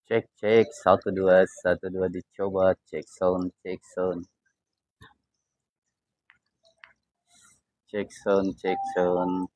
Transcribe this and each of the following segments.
Cek cek 1 2 1 2 dicoba cek sound cek sound cek sound.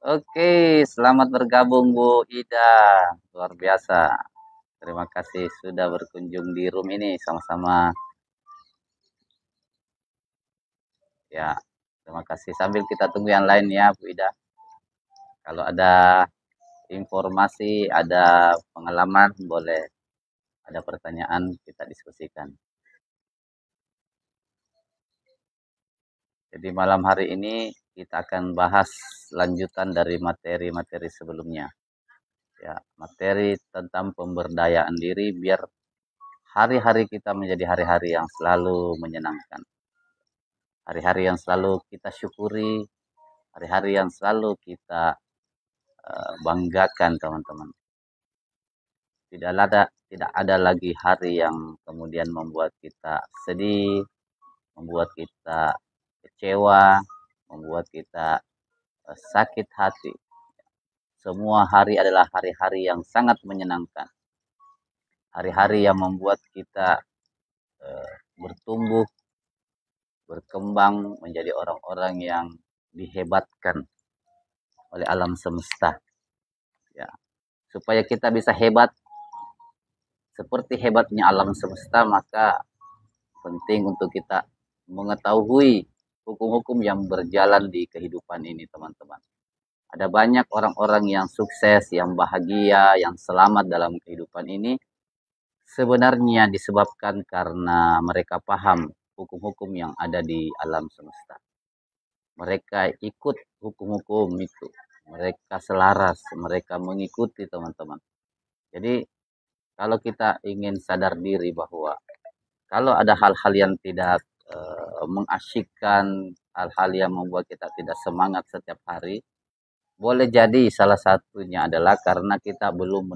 Oke, selamat bergabung Bu Ida. Luar biasa. Terima kasih sudah berkunjung di room ini sama-sama. Ya, terima kasih. Sambil kita tunggu yang lain ya Bu Ida. Kalau ada informasi, ada pengalaman, boleh ada pertanyaan kita diskusikan. Jadi malam hari ini kita akan bahas lanjutan dari materi-materi sebelumnya. Ya, materi tentang pemberdayaan diri biar hari-hari kita menjadi hari-hari yang selalu menyenangkan. Hari-hari yang selalu kita syukuri, hari-hari yang selalu kita banggakan teman-teman. Tidak ada lagi hari yang kemudian membuat kita sedih, membuat kita kecewa, membuat kita sakit hati. Semua hari adalah hari-hari yang sangat menyenangkan. Hari-hari yang membuat kita bertumbuh, berkembang menjadi orang-orang yang dihebatkan oleh alam semesta. Ya, supaya kita bisa hebat seperti hebatnya alam semesta, maka penting untuk kita mengetahui hukum-hukum yang berjalan di kehidupan ini, teman-teman. Ada banyak orang-orang yang sukses, yang bahagia, yang selamat dalam kehidupan ini sebenarnya disebabkan karena mereka paham hukum-hukum yang ada di alam semesta. Mereka ikut hukum-hukum itu. Mereka selaras, mereka mengikuti teman-teman. Jadi kalau kita ingin sadar diri bahwa kalau ada hal-hal yang tidak mengasyikkan, hal-hal yang membuat kita tidak semangat setiap hari, boleh jadi salah satunya adalah karena kita belum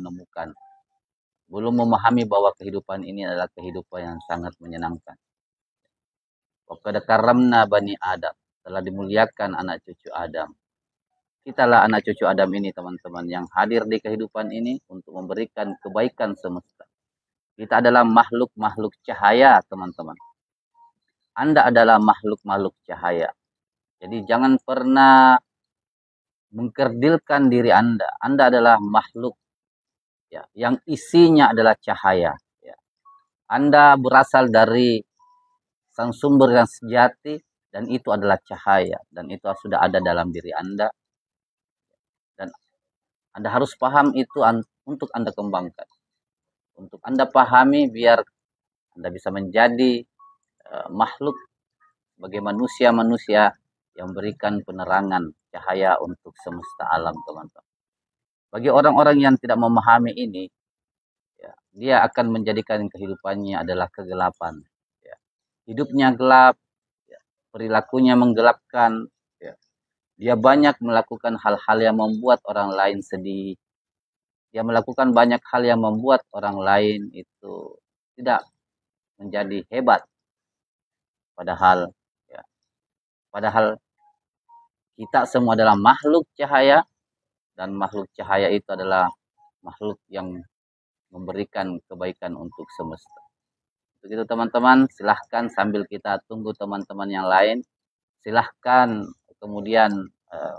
memahami bahwa kehidupan ini adalah kehidupan yang sangat menyenangkan. Waqad karamna bani Adam, telah dimuliakan anak cucu Adam. Kitalah anak cucu Adam ini teman-teman yang hadir di kehidupan ini untuk memberikan kebaikan semesta. Kita adalah makhluk-makhluk cahaya teman-teman. Anda adalah makhluk-makhluk cahaya. Jadi jangan pernah mengkerdilkan diri Anda. Anda adalah makhluk ya, yang isinya adalah cahaya. Ya. Anda berasal dari sang sumber yang sejati dan itu adalah cahaya dan itu sudah ada dalam diri Anda dan Anda harus paham itu untuk Anda kembangkan. Untuk Anda pahami biar Anda bisa menjadi makhluk sebagai manusia-manusia yang berikan penerangan cahaya untuk semesta alam, teman-teman. Bagi orang-orang yang tidak memahami ini, ya, dia akan menjadikan kehidupannya adalah kegelapan. Ya. Hidupnya gelap, ya, perilakunya menggelapkan. Ya. Dia banyak melakukan hal-hal yang membuat orang lain sedih. Dia melakukan banyak hal yang membuat orang lain itu tidak menjadi hebat. Padahal, ya, padahal kita semua adalah makhluk cahaya dan makhluk cahaya itu adalah makhluk yang memberikan kebaikan untuk semesta. Begitu teman-teman, silahkan sambil kita tunggu teman-teman yang lain, silahkan kemudian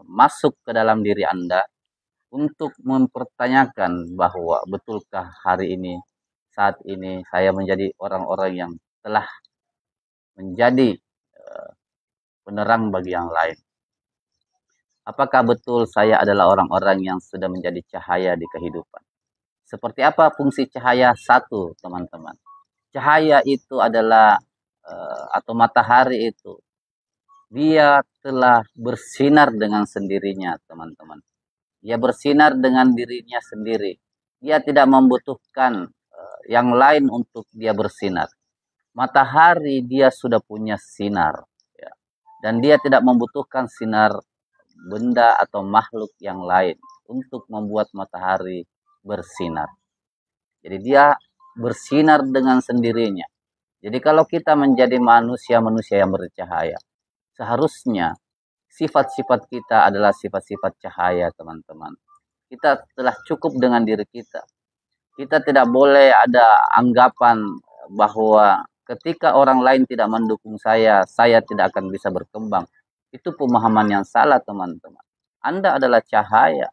masuk ke dalam diri Anda untuk mempertanyakan bahwa betulkah hari ini, saat ini saya menjadi orang-orang yang telah menjadi penerang bagi yang lain. Apakah betul saya adalah orang-orang yang sudah menjadi cahaya di kehidupan? Seperti apa fungsi cahaya? Satu, teman-teman. Cahaya itu adalah atau matahari itu, dia telah bersinar dengan sendirinya, teman-teman. Dia bersinar dengan dirinya sendiri. Dia tidak membutuhkan yang lain untuk dia bersinar. Matahari dia sudah punya sinar, ya. Dan dia tidak membutuhkan sinar benda atau makhluk yang lain untuk membuat matahari bersinar. Jadi dia bersinar dengan sendirinya. Jadi kalau kita menjadi manusia-manusia yang bercahaya, seharusnya sifat-sifat kita adalah sifat-sifat cahaya, teman-teman. Kita telah cukup dengan diri kita. Kita tidak boleh ada anggapan bahwa ketika orang lain tidak mendukung saya tidak akan bisa berkembang. Itu pemahaman yang salah, teman-teman. Anda adalah cahaya.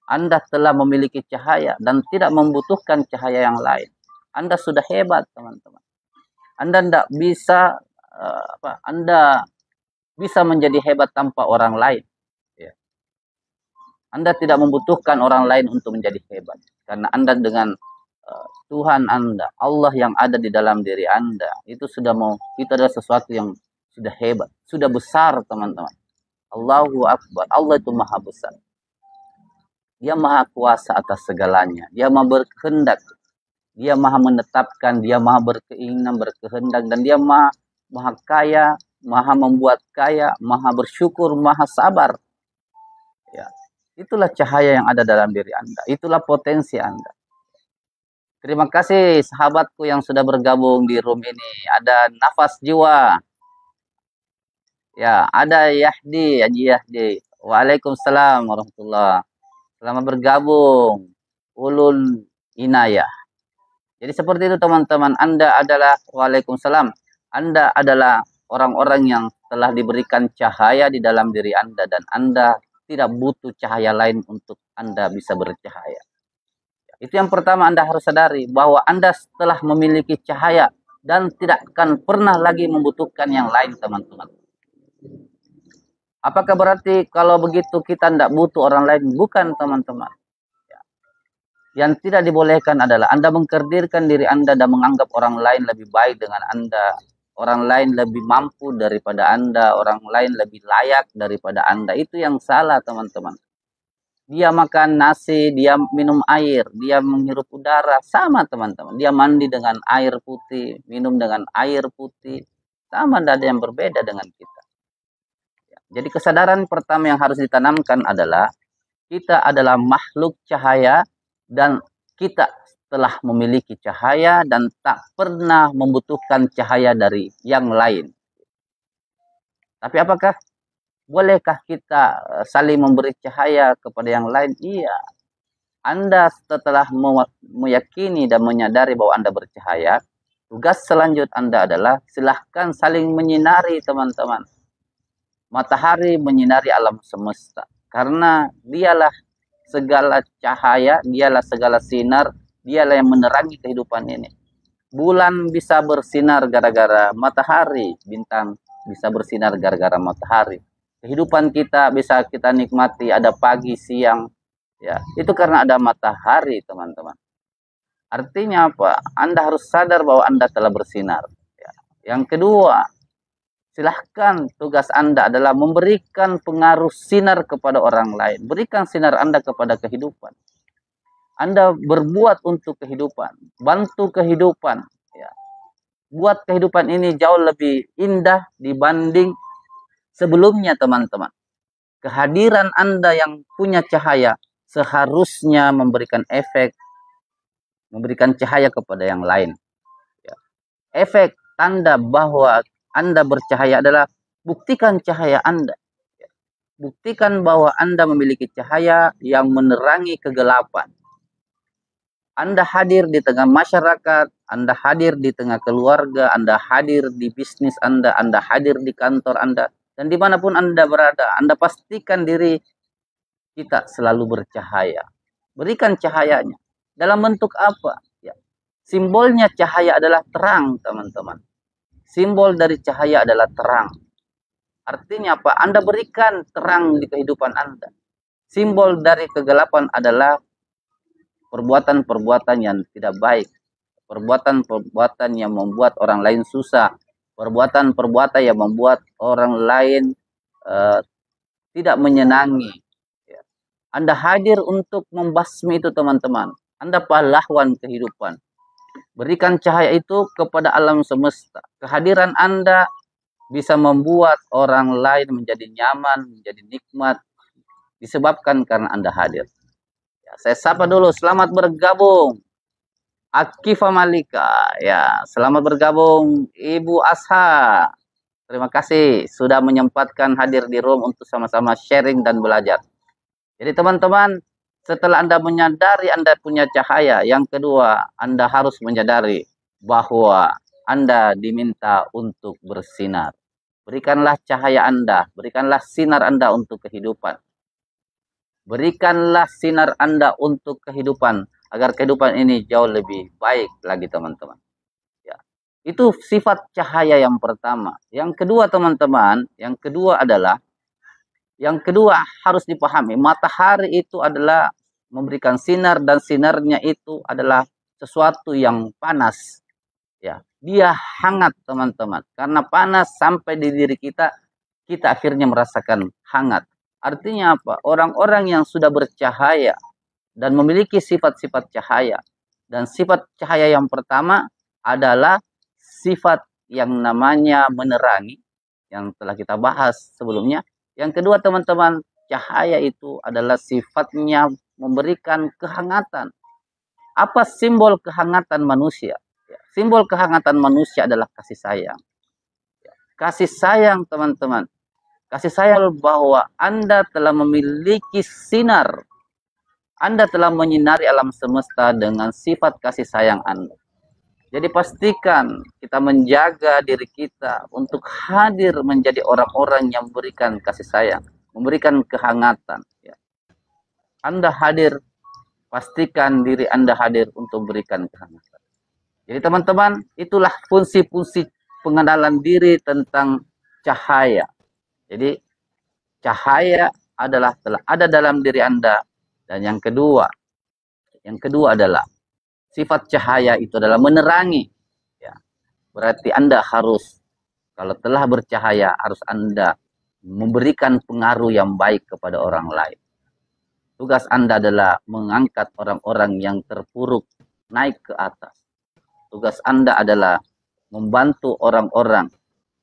Anda telah memiliki cahaya dan tidak membutuhkan cahaya yang lain. Anda sudah hebat, teman-teman. Anda tidak bisa Anda bisa menjadi hebat tanpa orang lain. Ya. Anda tidak membutuhkan orang lain untuk menjadi hebat. Karena Anda dengan Tuhan Anda, Allah yang ada di dalam diri Anda, itu adalah sesuatu yang sudah hebat, sudah besar, teman-teman. Allahu Akbar. Allah itu maha besar. Dia maha kuasa atas segalanya. Dia maha berkehendak. Dia maha menetapkan, dia maha berkeinginan, berkehendak, dan dia maha kaya, maha membuat kaya, maha bersyukur, maha sabar. Ya. Itulah cahaya yang ada dalam diri Anda. Itulah potensi Anda. Terima kasih sahabatku yang sudah bergabung di room ini. Ada Nafas Jiwa. Ya, ada Yahdi, Haji Yahdi. Waalaikumsalam warahmatullahi. Selamat bergabung. Ulul Inayah. Jadi seperti itu, teman-teman. Anda adalah, waalaikumsalam. Anda adalah orang-orang yang telah diberikan cahaya di dalam diri Anda. Dan Anda tidak butuh cahaya lain untuk Anda bisa bercahaya. Itu yang pertama Anda harus sadari. Bahwa Anda telah memiliki cahaya. Dan tidak akan pernah lagi membutuhkan yang lain, teman-teman. Apakah berarti kalau begitu kita tidak butuh orang lain? Bukan, teman-teman. Yang tidak dibolehkan adalah Anda mengkerdilkan diri Anda dan menganggap orang lain lebih baik dengan Anda. Orang lain lebih mampu daripada Anda. Orang lain lebih layak daripada Anda. Itu yang salah, teman-teman. Dia makan nasi, dia minum air, dia menghirup udara. Sama, teman-teman. Dia mandi dengan air putih, minum dengan air putih. Sama, tidak ada yang berbeda dengan kita. Jadi kesadaran pertama yang harus ditanamkan adalah kita adalah makhluk cahaya dan kita telah memiliki cahaya dan tak pernah membutuhkan cahaya dari yang lain. Tapi apakah bolehkah kita saling memberi cahaya kepada yang lain? Iya. Anda setelah meyakini dan menyadari bahwa Anda bercahaya, tugas selanjutnya Anda adalah silahkan saling menyinari, teman-teman. Matahari menyinari alam semesta. Karena dialah segala cahaya, dialah segala sinar, dialah yang menerangi kehidupan ini. Bulan bisa bersinar gara-gara matahari, bintang bisa bersinar gara-gara matahari. Kehidupan kita bisa kita nikmati, ada pagi, siang, ya. Itu karena ada matahari, teman-teman. Artinya apa? Anda harus sadar bahwa Anda telah bersinar. Ya. Yang kedua, silahkan tugas Anda adalah memberikan pengaruh sinar kepada orang lain. Berikan sinar Anda kepada kehidupan. Anda berbuat untuk kehidupan. Bantu kehidupan. Ya. Buat kehidupan ini jauh lebih indah dibanding sebelumnya, teman-teman. Kehadiran Anda yang punya cahaya seharusnya memberikan efek, memberikan cahaya kepada yang lain. Ya. Efek tanda bahwa Anda bercahaya adalah buktikan cahaya Anda. Buktikan bahwa Anda memiliki cahaya yang menerangi kegelapan. Anda hadir di tengah masyarakat, Anda hadir di tengah keluarga, Anda hadir di bisnis Anda hadir di kantor Anda, dan dimanapun Anda berada, Anda pastikan diri kita selalu bercahaya. Berikan cahayanya. Dalam bentuk apa? Ya. Simbolnya cahaya adalah terang, teman-teman. Simbol dari cahaya adalah terang. Artinya apa? Anda berikan terang di kehidupan Anda. Simbol dari kegelapan adalah perbuatan-perbuatan yang tidak baik, perbuatan-perbuatan yang membuat orang lain susah, perbuatan-perbuatan yang membuat orang lain eh, tidak menyenangi. Ya. Anda hadir untuk membasmi itu teman-teman. Anda pahlawan kehidupan. Berikan cahaya itu kepada alam semesta. Kehadiran Anda bisa membuat orang lain menjadi nyaman, menjadi nikmat, disebabkan karena Anda hadir. Ya, saya sapa dulu, selamat bergabung. Akifa Malika, ya, selamat bergabung Ibu Asha. Terima kasih sudah menyempatkan hadir di room untuk sama-sama sharing dan belajar. Jadi teman-teman, setelah Anda menyadari Anda punya cahaya, yang kedua, Anda harus menyadari bahwa Anda diminta untuk bersinar. Berikanlah cahaya Anda, berikanlah sinar Anda untuk kehidupan. Berikanlah sinar Anda untuk kehidupan, agar kehidupan ini jauh lebih baik lagi teman-teman. Ya. Itu sifat cahaya yang pertama. Yang kedua teman-teman, yang kedua harus dipahami, matahari itu adalah memberikan sinar dan sinarnya itu adalah sesuatu yang panas. Ya, dia hangat teman-teman. Karena panas sampai di diri kita, kita akhirnya merasakan hangat. Artinya apa? Orang-orang yang sudah bercahaya dan memiliki sifat-sifat cahaya. Dan sifat cahaya yang pertama adalah sifat yang namanya menerangi, yang telah kita bahas sebelumnya. Yang kedua teman-teman, cahaya itu adalah sifatnya memberikan kehangatan. Apa simbol kehangatan manusia? Simbol kehangatan manusia adalah kasih sayang. Kasih sayang teman-teman. Kasih sayang bahwa Anda telah memiliki sinar. Anda telah menyinari alam semesta dengan sifat kasih sayang Anda. Jadi pastikan kita menjaga diri kita untuk hadir menjadi orang-orang yang memberikan kasih sayang, memberikan kehangatan. Ya. Anda hadir, pastikan diri Anda hadir untuk memberikan kehangatan. Jadi teman-teman, itulah fungsi-fungsi pengenalan diri tentang cahaya. Jadi cahaya telah ada dalam diri Anda. Dan yang kedua adalah sifat cahaya itu adalah menerangi. Ya. Berarti Anda harus, kalau telah bercahaya, harus Anda memberikan pengaruh yang baik kepada orang lain. Tugas Anda adalah mengangkat orang-orang yang terpuruk naik ke atas. Tugas Anda adalah membantu orang-orang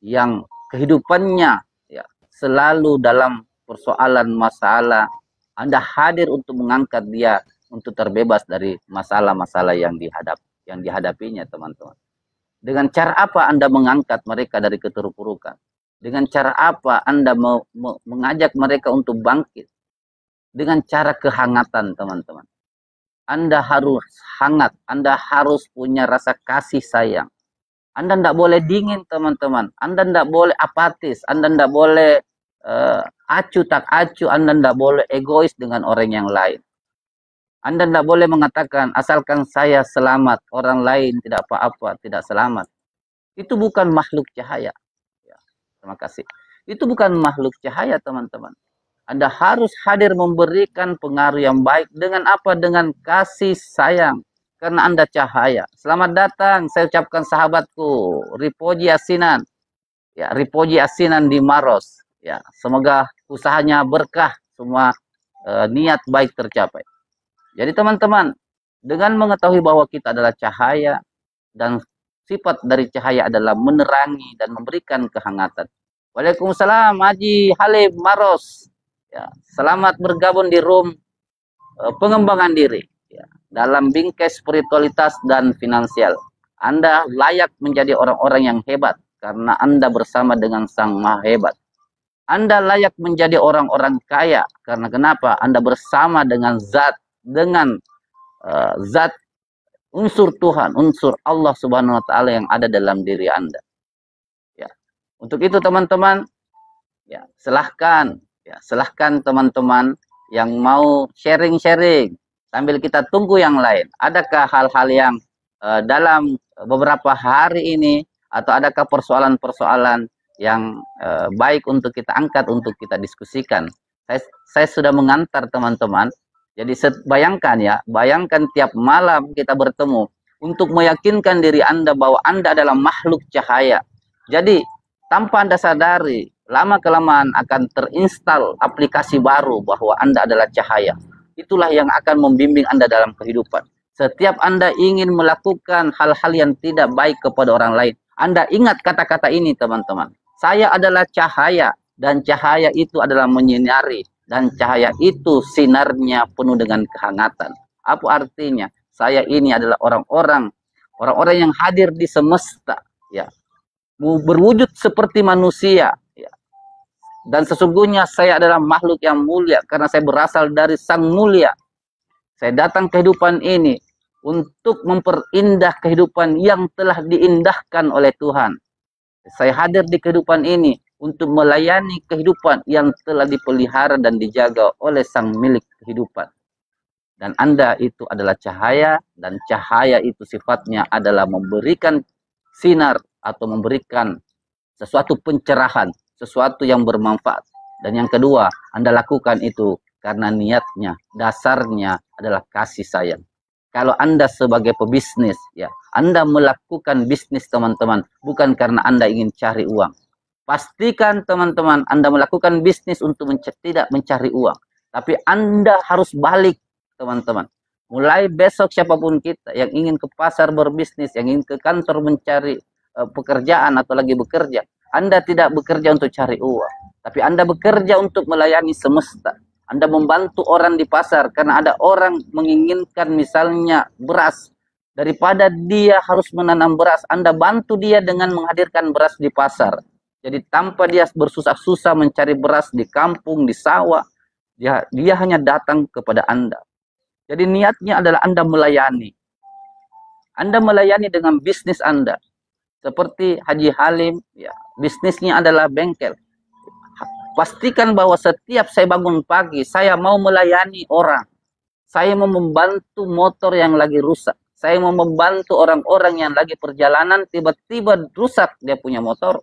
yang kehidupannya ya, selalu dalam persoalan masalah. Anda hadir untuk mengangkat dia untuk terbebas dari masalah-masalah yang dihadapinya teman-teman. Dengan cara apa Anda mengangkat mereka dari keterpurukan? Dengan cara apa Anda mengajak mereka untuk bangkit? Dengan cara kehangatan teman-teman. Anda harus hangat, Anda harus punya rasa kasih sayang. Anda tidak boleh dingin teman-teman, Anda tidak boleh apatis, Anda tidak boleh acuh tak acuh, Anda tidak boleh egois dengan orang yang lain. Anda tidak boleh mengatakan asalkan saya selamat, orang lain tidak apa-apa, tidak selamat. Itu bukan makhluk cahaya. Ya, terima kasih. Itu bukan makhluk cahaya teman-teman. Anda harus hadir memberikan pengaruh yang baik dengan apa? Dengan kasih sayang. Karena Anda cahaya. Selamat datang, saya ucapkan sahabatku, Ripoji Asinan. Ya, Ripoji Asinan di Maros. Ya, semoga usahanya berkah, semua niat baik tercapai. Jadi teman-teman, dengan mengetahui bahwa kita adalah cahaya dan sifat dari cahaya adalah menerangi dan memberikan kehangatan. Waalaikumsalam Haji Halim Maros. Ya, selamat bergabung di room pengembangan diri ya, dalam bingkai spiritualitas dan finansial. Anda layak menjadi orang-orang yang hebat karena Anda bersama dengan Sang Maha Hebat. Anda layak menjadi orang-orang kaya karena kenapa? Anda bersama dengan zat unsur Tuhan, unsur Allah Subhanahu wa taala yang ada dalam diri Anda. Ya. Untuk itu teman-teman, ya, silahkan teman-teman yang mau sharing-sharing sambil kita tunggu yang lain. Adakah hal-hal yang dalam beberapa hari ini atau adakah persoalan-persoalan yang baik untuk kita angkat, untuk kita diskusikan? Saya sudah mengantar teman-teman. Jadi bayangkan ya, bayangkan tiap malam kita bertemu untuk meyakinkan diri Anda bahwa Anda adalah makhluk cahaya. Jadi tanpa Anda sadari, lama-kelamaan akan terinstal aplikasi baru bahwa Anda adalah cahaya. Itulah yang akan membimbing Anda dalam kehidupan. Setiap Anda ingin melakukan hal-hal yang tidak baik kepada orang lain, Anda ingat kata-kata ini teman-teman. Saya adalah cahaya dan cahaya itu adalah menyinari. Dan cahaya itu sinarnya penuh dengan kehangatan. Apa artinya? Saya ini adalah orang-orang yang hadir di semesta, ya, berwujud seperti manusia, ya. Dan sesungguhnya saya adalah makhluk yang mulia karena saya berasal dari Sang Mulia. Saya datang kehidupan ini untuk memperindah kehidupan yang telah diindahkan oleh Tuhan. Saya hadir di kehidupan ini untuk melayani kehidupan yang telah dipelihara dan dijaga oleh sang milik kehidupan. Dan Anda itu adalah cahaya, dan cahaya itu sifatnya adalah memberikan sinar atau memberikan sesuatu pencerahan, sesuatu yang bermanfaat. Dan yang kedua, Anda lakukan itu karena niatnya, dasarnya adalah kasih sayang. Kalau Anda sebagai pebisnis, ya, Anda melakukan bisnis teman-teman, bukan karena Anda ingin cari uang. Pastikan teman-teman Anda melakukan bisnis untuk tidak mencari uang. Tapi Anda harus balik teman-teman. Mulai besok siapapun kita yang ingin ke pasar berbisnis, yang ingin ke kantor mencari pekerjaan atau lagi bekerja. Anda tidak bekerja untuk cari uang. Tapi Anda bekerja untuk melayani semesta. Anda membantu orang di pasar karena ada orang menginginkan misalnya beras. Daripada dia harus menanam beras, Anda bantu dia dengan menghadirkan beras di pasar. Jadi tanpa dia bersusah-susah mencari beras di kampung, di sawah, dia hanya datang kepada Anda. Jadi niatnya adalah Anda melayani. Anda melayani dengan bisnis Anda. Seperti Haji Halim, ya, bisnisnya adalah bengkel. Pastikan bahwa setiap saya bangun pagi, saya mau melayani orang. Saya mau membantu motor yang lagi rusak. Saya mau membantu orang-orang yang lagi perjalanan, tiba-tiba rusak dia punya motor.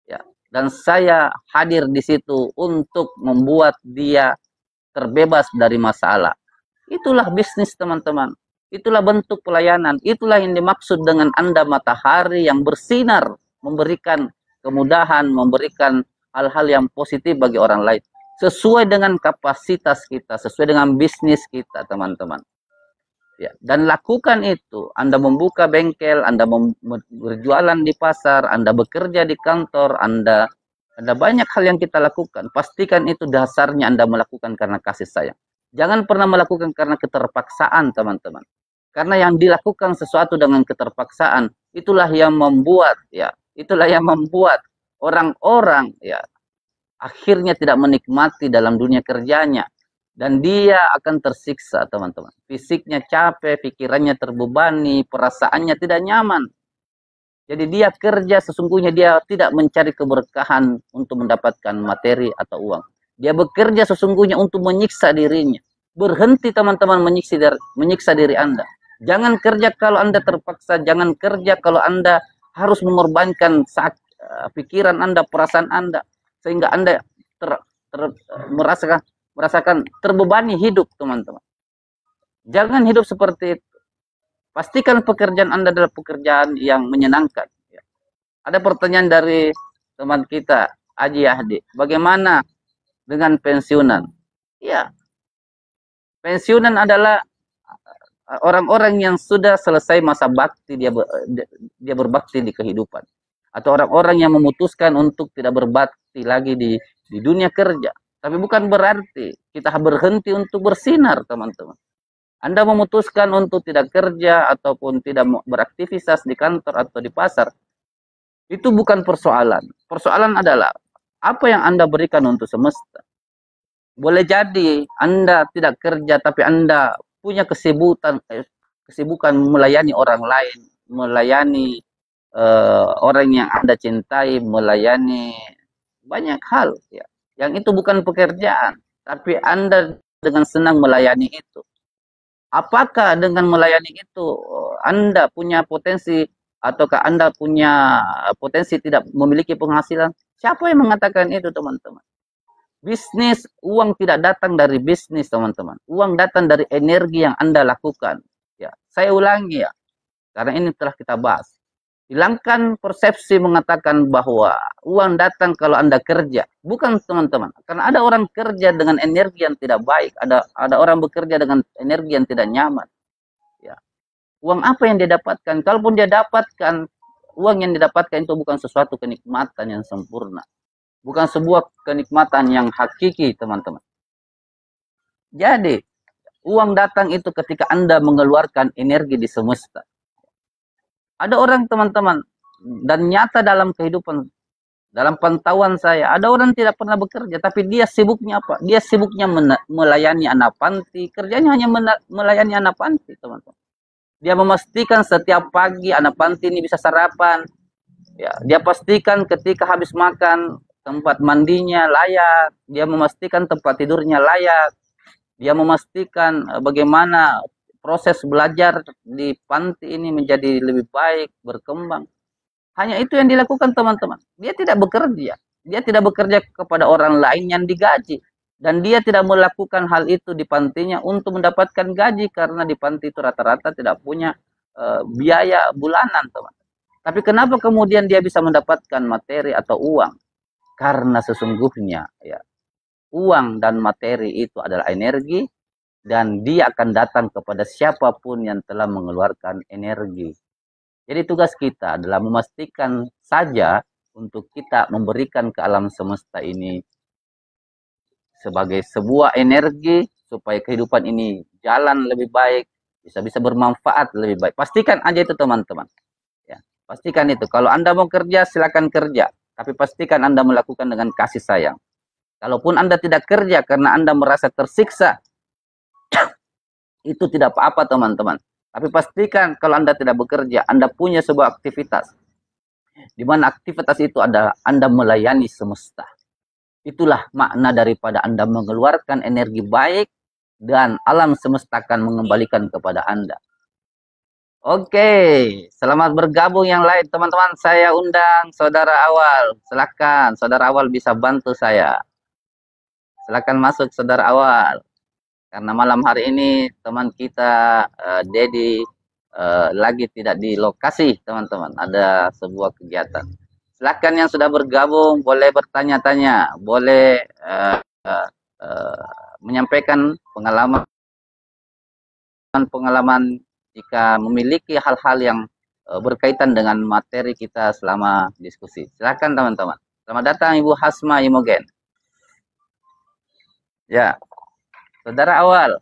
Ya, dan saya hadir di situ untuk membuat dia terbebas dari masalah. Itulah bisnis teman-teman. Itulah bentuk pelayanan. Itulah yang dimaksud dengan Anda matahari yang bersinar, memberikan kemudahan, memberikan hal-hal yang positif bagi orang lain. Sesuai dengan kapasitas kita, sesuai dengan bisnis kita teman-teman. Ya, dan lakukan itu. Anda membuka bengkel, Anda berjualan di pasar, Anda bekerja di kantor, Anda banyak hal yang kita lakukan. Pastikan itu dasarnya Anda melakukan karena kasih sayang. Jangan pernah melakukan karena keterpaksaan, teman-teman. Karena yang dilakukan sesuatu dengan keterpaksaan, itulah yang membuat orang-orang, ya, akhirnya tidak menikmati dalam dunia kerjanya. Dan dia akan tersiksa, teman-teman. Fisiknya capek, pikirannya terbebani, perasaannya tidak nyaman. Jadi dia kerja, sesungguhnya dia tidak mencari keberkahan untuk mendapatkan materi atau uang. Dia bekerja sesungguhnya untuk menyiksa dirinya. Berhenti teman-teman menyiksa diri Anda. Jangan kerja kalau Anda terpaksa. Jangan kerja kalau Anda harus mengorbankan pikiran Anda, perasaan Anda. Sehingga Anda merasakan terbebani hidup, teman-teman. Jangan hidup seperti itu. Pastikan pekerjaan Anda adalah pekerjaan yang menyenangkan. Ada pertanyaan dari teman kita, Haji Yahdi. Bagaimana dengan pensiunan? Ya, pensiunan adalah orang-orang yang sudah selesai masa bakti, dia berbakti di kehidupan. Atau orang-orang yang memutuskan untuk tidak berbakti lagi di dunia kerja. Tapi bukan berarti kita berhenti untuk bersinar, teman-teman. Anda memutuskan untuk tidak kerja ataupun tidak beraktivitas di kantor atau di pasar. Itu bukan persoalan. Persoalan adalah apa yang Anda berikan untuk semesta. Boleh jadi Anda tidak kerja tapi Anda punya kesibukan melayani orang lain, melayani orang yang Anda cintai, melayani banyak hal, ya. Yang itu bukan pekerjaan, tapi Anda dengan senang melayani itu. Apakah dengan melayani itu Anda punya potensi ataukah Anda punya potensi tidak memiliki penghasilan? Siapa yang mengatakan itu, teman-teman? Bisnis, uang tidak datang dari bisnis, teman-teman. Uang datang dari energi yang Anda lakukan. Ya, saya ulangi ya, karena ini telah kita bahas. Hilangkan persepsi mengatakan bahwa uang datang kalau Anda kerja. Bukan, teman-teman. Karena ada orang kerja dengan energi yang tidak baik. Ada orang bekerja dengan energi yang tidak nyaman. Ya. Uang apa yang dia dapatkan? Kalaupun dia dapatkan, uang yang didapatkan itu bukan sesuatu kenikmatan yang sempurna. Bukan sebuah kenikmatan yang hakiki, teman-teman. Jadi, uang datang itu ketika Anda mengeluarkan energi di semesta. Ada orang, teman-teman, dan nyata dalam kehidupan, dalam pantauan saya, ada orang tidak pernah bekerja, tapi dia sibuknya apa? Dia sibuknya melayani anak panti, kerjanya hanya melayani anak panti, teman-teman. Dia memastikan setiap pagi anak panti ini bisa sarapan. Ya, dia pastikan ketika habis makan tempat mandinya layak, dia memastikan tempat tidurnya layak, dia memastikan bagaimana proses belajar di panti ini menjadi lebih baik, berkembang. Hanya itu yang dilakukan, teman-teman. Dia tidak bekerja. Dia tidak bekerja kepada orang lain yang digaji. Dan dia tidak melakukan hal itu di pantinya untuk mendapatkan gaji, karena di panti itu rata-rata tidak punya biaya bulanan, teman. Tapi kenapa kemudian dia bisa mendapatkan materi atau uang? Karena sesungguhnya ya, uang dan materi itu adalah energi, dan dia akan datang kepada siapapun yang telah mengeluarkan energi. Jadi tugas kita adalah memastikan saja untuk kita memberikan ke alam semesta ini sebagai sebuah energi supaya kehidupan ini jalan lebih baik, bisa bermanfaat lebih baik. Pastikan aja itu, teman-teman. Ya, pastikan itu. Kalau Anda mau kerja, silakan kerja. Tapi pastikan Anda melakukan dengan kasih sayang. Kalaupun Anda tidak kerja karena Anda merasa tersiksa, itu tidak apa-apa, teman-teman. Tapi pastikan kalau Anda tidak bekerja, Anda punya sebuah aktivitas. Di mana aktivitas itu adalah Anda melayani semesta. Itulah makna daripada Anda mengeluarkan energi baik, dan alam semesta akan mengembalikan kepada Anda. Oke, selamat bergabung yang lain, teman-teman. Saya undang Saudara Awal. Silakan, Saudara Awal bisa bantu saya. Silakan masuk, Saudara Awal. Karena malam hari ini teman kita Dedi lagi tidak di lokasi, teman-teman. Ada sebuah kegiatan. Silakan yang sudah bergabung, boleh bertanya-tanya, boleh menyampaikan pengalaman jika memiliki hal-hal yang berkaitan dengan materi kita selama diskusi. Silakan, teman-teman. Selamat datang Ibu Hasma Imogen. Ya, Saudara Awal.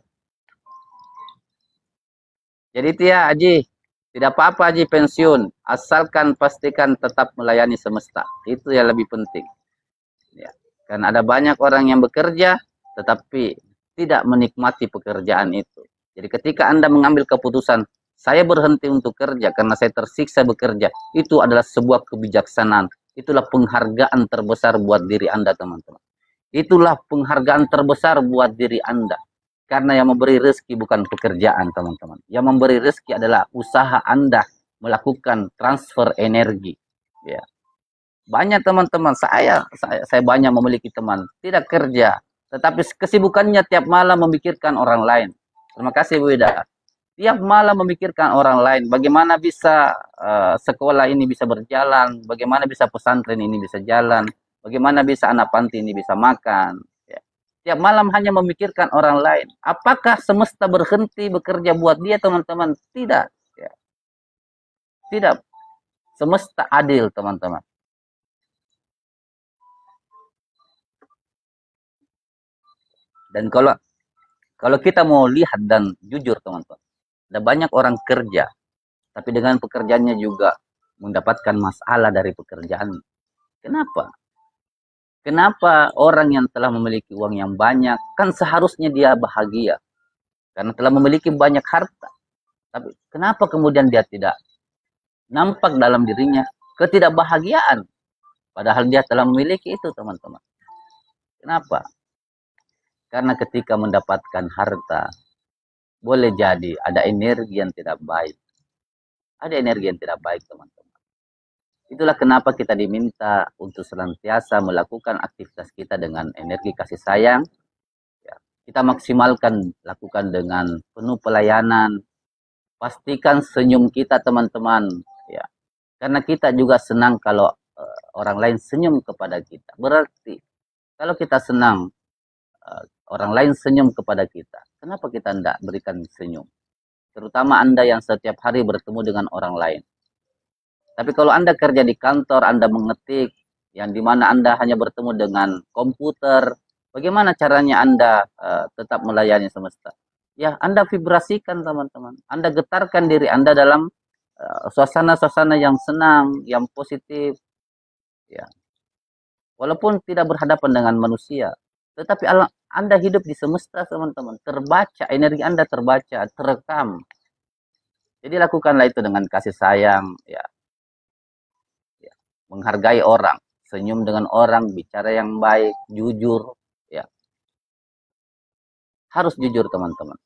Jadi Tia Haji, tidak apa-apa Haji pensiun, asalkan pastikan tetap melayani semesta. Itu yang lebih penting. Ya, karena ada banyak orang yang bekerja tetapi tidak menikmati pekerjaan itu. Jadi ketika Anda mengambil keputusan, saya berhenti untuk kerja karena saya tersiksa bekerja, itu adalah sebuah kebijaksanaan. Itulah penghargaan terbesar buat diri Anda, teman-teman. Itulah penghargaan terbesar buat diri Anda. Karena yang memberi rezeki bukan pekerjaan, teman-teman. Yang memberi rezeki adalah usaha Anda melakukan transfer energi. Ya. Banyak teman-teman, saya banyak memiliki teman tidak kerja, tetapi kesibukannya tiap malam memikirkan orang lain. Terima kasih Bu Ida. Tiap malam memikirkan orang lain, bagaimana bisa sekolah ini bisa berjalan, bagaimana bisa pesantren ini bisa jalan, bagaimana bisa anak panti ini bisa makan. Ya. Tiap malam hanya memikirkan orang lain. Apakah semesta berhenti bekerja buat dia, teman-teman? Tidak. Ya. Tidak. Semesta adil, teman-teman. Dan kalau kita mau lihat dan jujur, teman-teman, ada banyak orang kerja, tapi dengan pekerjaannya juga mendapatkan masalah dari pekerjaan. Kenapa? Kenapa orang yang telah memiliki uang yang banyak, kan seharusnya dia bahagia, karena telah memiliki banyak harta. Tapi kenapa kemudian dia tidak nampak dalam dirinya ketidakbahagiaan, padahal dia telah memiliki itu, teman-teman. Kenapa? Karena ketika mendapatkan harta, boleh jadi ada energi yang tidak baik. Ada energi yang tidak baik, teman-teman. Itulah kenapa kita diminta untuk senantiasa melakukan aktivitas kita dengan energi kasih sayang. Ya, kita maksimalkan, lakukan dengan penuh pelayanan. Pastikan senyum kita teman-teman. Ya, karena kita juga senang kalau orang lain senyum kepada kita. Berarti kalau kita senang orang lain senyum kepada kita, kenapa kita tidak berikan senyum? Terutama Anda yang setiap hari bertemu dengan orang lain. Tapi kalau Anda kerja di kantor, Anda mengetik, yang dimana Anda hanya bertemu dengan komputer, bagaimana caranya Anda tetap melayani semesta? Ya, Anda vibrasikan teman-teman. Anda getarkan diri Anda dalam suasana-suasana yang senang, yang positif. Ya, walaupun tidak berhadapan dengan manusia, tetapi Anda hidup di semesta teman-teman. Terbaca, energi Anda terbaca, terekam. Jadi lakukanlah itu dengan kasih sayang, ya, menghargai orang, senyum dengan orang, bicara yang baik, jujur, ya. Harus jujur teman-teman.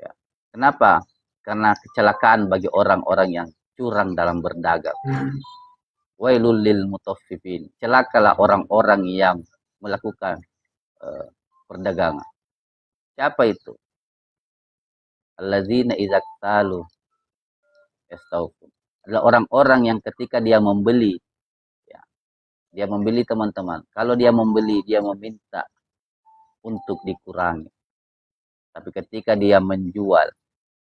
Ya. Kenapa? Karena kecelakaan bagi orang-orang yang curang dalam berdagang. Wailul lil mutaffifin. Celakalah orang-orang yang melakukan perdagangan. Siapa itu? Alladzina idza qtalu yastawfun. Adalah orang-orang yang ketika dia membeli, ya, dia membeli teman-teman. Kalau dia membeli, dia meminta untuk dikurangi. Tapi ketika dia menjual,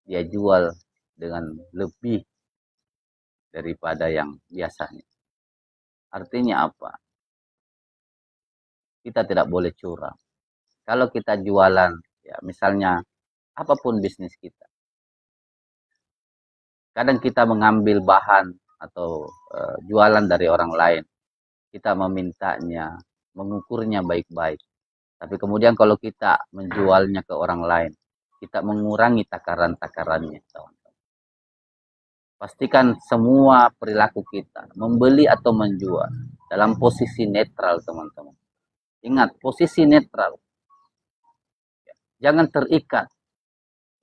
dia jual dengan lebih daripada yang biasanya. Artinya apa? Kita tidak boleh curang. Kalau kita jualan, ya misalnya apapun bisnis kita, kadang kita mengambil bahan atau jualan dari orang lain, kita memintanya, mengukurnya baik-baik. Tapi kemudian kalau kita menjualnya ke orang lain, kita mengurangi takaran-takarannya. Pastikan semua perilaku kita, membeli atau menjual, dalam posisi netral teman-teman. Ingat, posisi netral. Jangan terikat.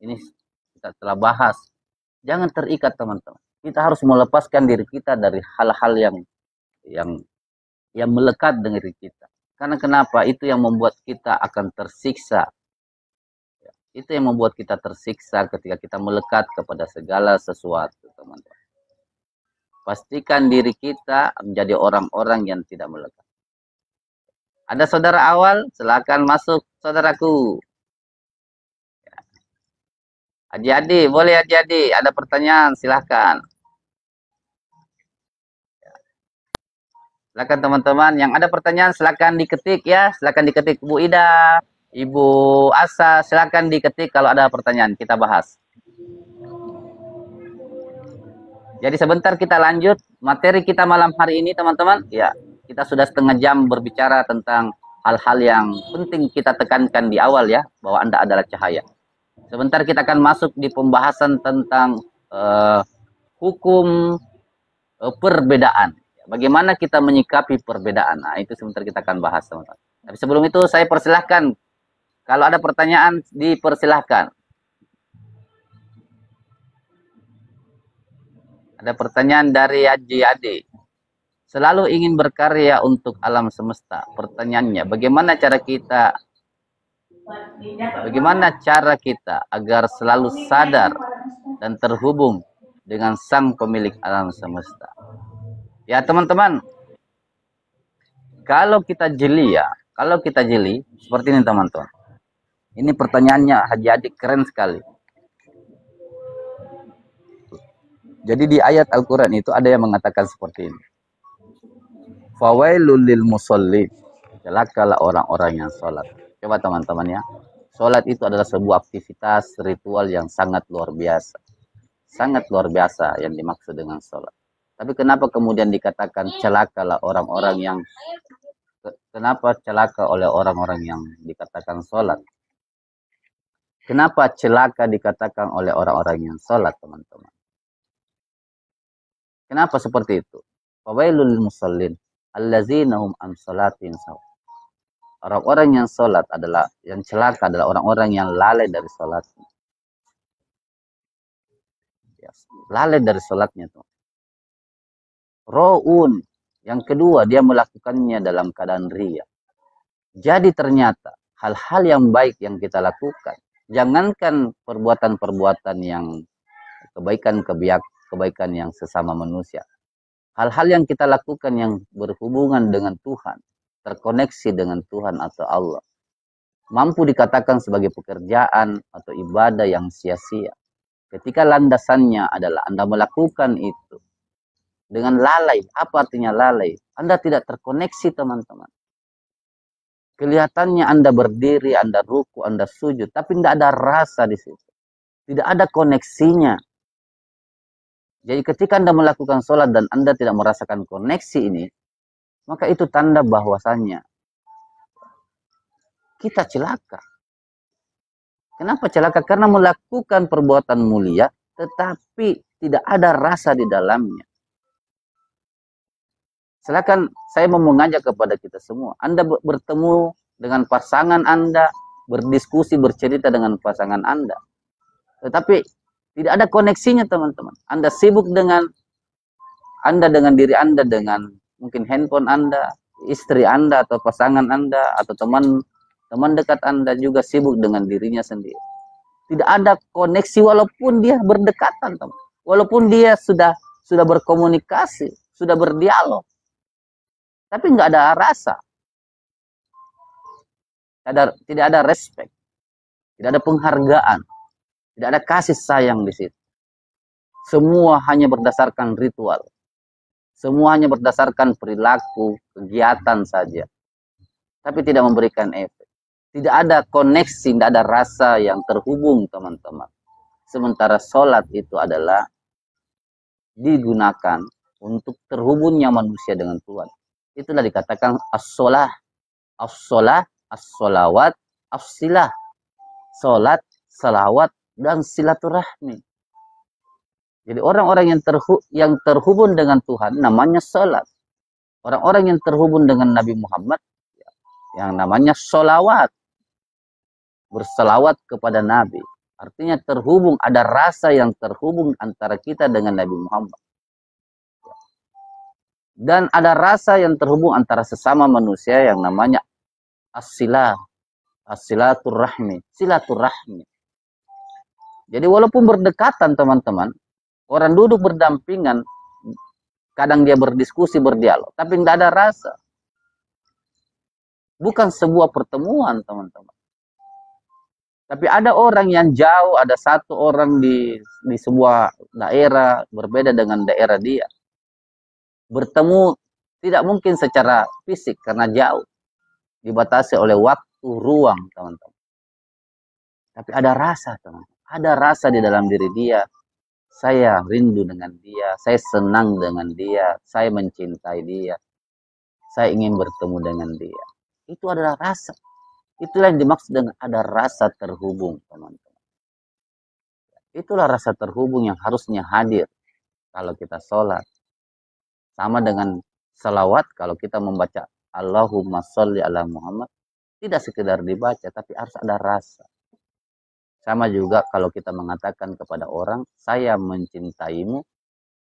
Ini kita telah bahas. Jangan terikat teman-teman. Kita harus melepaskan diri kita dari hal-hal yang melekat dengan diri kita. Karena kenapa? Itu yang membuat kita akan tersiksa. Itu yang membuat kita tersiksa ketika kita melekat kepada segala sesuatu, teman-teman. Pastikan diri kita menjadi orang-orang yang tidak melekat. Ada saudara awal? Silakan masuk, saudaraku. Adik-adik, boleh adik-adik. Ada pertanyaan, silakan. Silakan teman-teman. Yang ada pertanyaan, silakan diketik ya. Silakan diketik Bu Ida, Ibu Asa. Silakan diketik kalau ada pertanyaan. Kita bahas. Jadi sebentar kita lanjut materi kita malam hari ini teman-teman. Ya, kita sudah setengah jam berbicara tentang hal-hal yang penting kita tekankan di awal ya, bahwa Anda adalah cahaya. Sebentar kita akan masuk di pembahasan tentang hukum perbedaan. Bagaimana kita menyikapi perbedaan. Nah, itu sebentar kita akan bahas teman-teman. Tapi sebelum itu saya persilahkan, kalau ada pertanyaan dipersilahkan. Ada pertanyaan dari Haji Ade. Selalu ingin berkarya untuk alam semesta. Pertanyaannya, bagaimana cara kita agar selalu sadar dan terhubung dengan sang pemilik alam semesta? Ya teman-teman, kalau kita jeli seperti ini teman-teman. Ini pertanyaannya Haji Ade keren sekali. Jadi di ayat Al-Quran itu ada yang mengatakan seperti ini. Fawailul lil musallin. Celakalah orang-orang yang sholat. Coba teman-teman ya. Sholat itu adalah sebuah aktivitas ritual yang sangat luar biasa. Sangat luar biasa yang dimaksud dengan sholat. Tapi kenapa kemudian dikatakan celakalah orang-orang yang... Kenapa celaka oleh orang-orang yang dikatakan sholat? Kenapa celaka dikatakan oleh orang-orang yang sholat teman-teman? Kenapa seperti itu? Fawailul musallin allazina hum an salatin sahun. Orang-orang yang sholat adalah, yang celaka adalah orang-orang yang lalai dari sholatnya. Ya, lalai dari sholatnya tuh. Ro'un. Yang kedua, dia melakukannya dalam keadaan riya. Jadi ternyata hal-hal yang baik yang kita lakukan, jangankan perbuatan-perbuatan yang kebaikan yang sesama manusia. Hal-hal yang kita lakukan yang berhubungan dengan Tuhan, terkoneksi dengan Tuhan atau Allah, mampu dikatakan sebagai pekerjaan atau ibadah yang sia-sia. Ketika landasannya adalah Anda melakukan itu dengan lalai. Apa artinya lalai? Anda tidak terkoneksi, teman-teman. Kelihatannya Anda berdiri, Anda ruku, Anda sujud, tapi tidak ada rasa di situ. Tidak ada koneksinya. Jadi ketika Anda melakukan sholat dan Anda tidak merasakan koneksi ini, maka itu tanda bahwasannya kita celaka. Kenapa celaka? Karena melakukan perbuatan mulia, tetapi tidak ada rasa di dalamnya. Silakan, saya mau mengajak kepada kita semua. Anda bertemu dengan pasangan Anda, berdiskusi, bercerita dengan pasangan Anda. Tetapi tidak ada koneksinya, teman-teman. Anda sibuk dengan diri Anda, dengan mungkin handphone Anda, istri Anda, atau pasangan Anda, atau teman dekat Anda juga sibuk dengan dirinya sendiri. Tidak ada koneksi walaupun dia berdekatan, teman. Walaupun dia sudah berkomunikasi, sudah berdialog. Tapi nggak ada rasa. Tidak ada respect. Tidak ada penghargaan. Tidak ada kasih sayang di situ. Semua hanya berdasarkan ritual. Semua hanya berdasarkan perilaku, kegiatan saja. Tapi tidak memberikan efek. Tidak ada koneksi, tidak ada rasa yang terhubung, teman-teman. Sementara sholat itu adalah digunakan untuk terhubungnya manusia dengan Tuhan. Itulah dikatakan as-sholah, as-sholawat, as-silah. Sholat, salawat, dan silaturahmi. Jadi orang-orang yang terhubung dengan Tuhan namanya sholat. Orang-orang yang terhubung dengan Nabi Muhammad yang namanya sholawat. Berselawat kepada Nabi. Artinya terhubung, ada rasa yang terhubung antara kita dengan Nabi Muhammad. Dan ada rasa yang terhubung antara sesama manusia yang namanya as-silaturahmi. Silaturahmi. Jadi walaupun berdekatan, teman-teman, orang duduk berdampingan, kadang dia berdiskusi, berdialog, tapi tidak ada rasa. Bukan sebuah pertemuan, teman-teman. Tapi ada orang yang jauh, ada satu orang di sebuah daerah berbeda dengan daerah dia. Bertemu tidak mungkin secara fisik karena jauh. Dibatasi oleh waktu, ruang, teman-teman. Tapi ada rasa, teman-teman. Ada rasa di dalam diri dia. Saya rindu dengan dia, saya senang dengan dia, saya mencintai dia. Saya ingin bertemu dengan dia. Itu adalah rasa. Itulah yang dimaksud dengan ada rasa terhubung, teman-teman. Itulah rasa terhubung yang harusnya hadir kalau kita sholat. Sama dengan salawat, kalau kita membaca Allahumma sholli ala Muhammad, tidak sekedar dibaca, tapi harus ada rasa. Sama juga kalau kita mengatakan kepada orang, saya mencintaimu,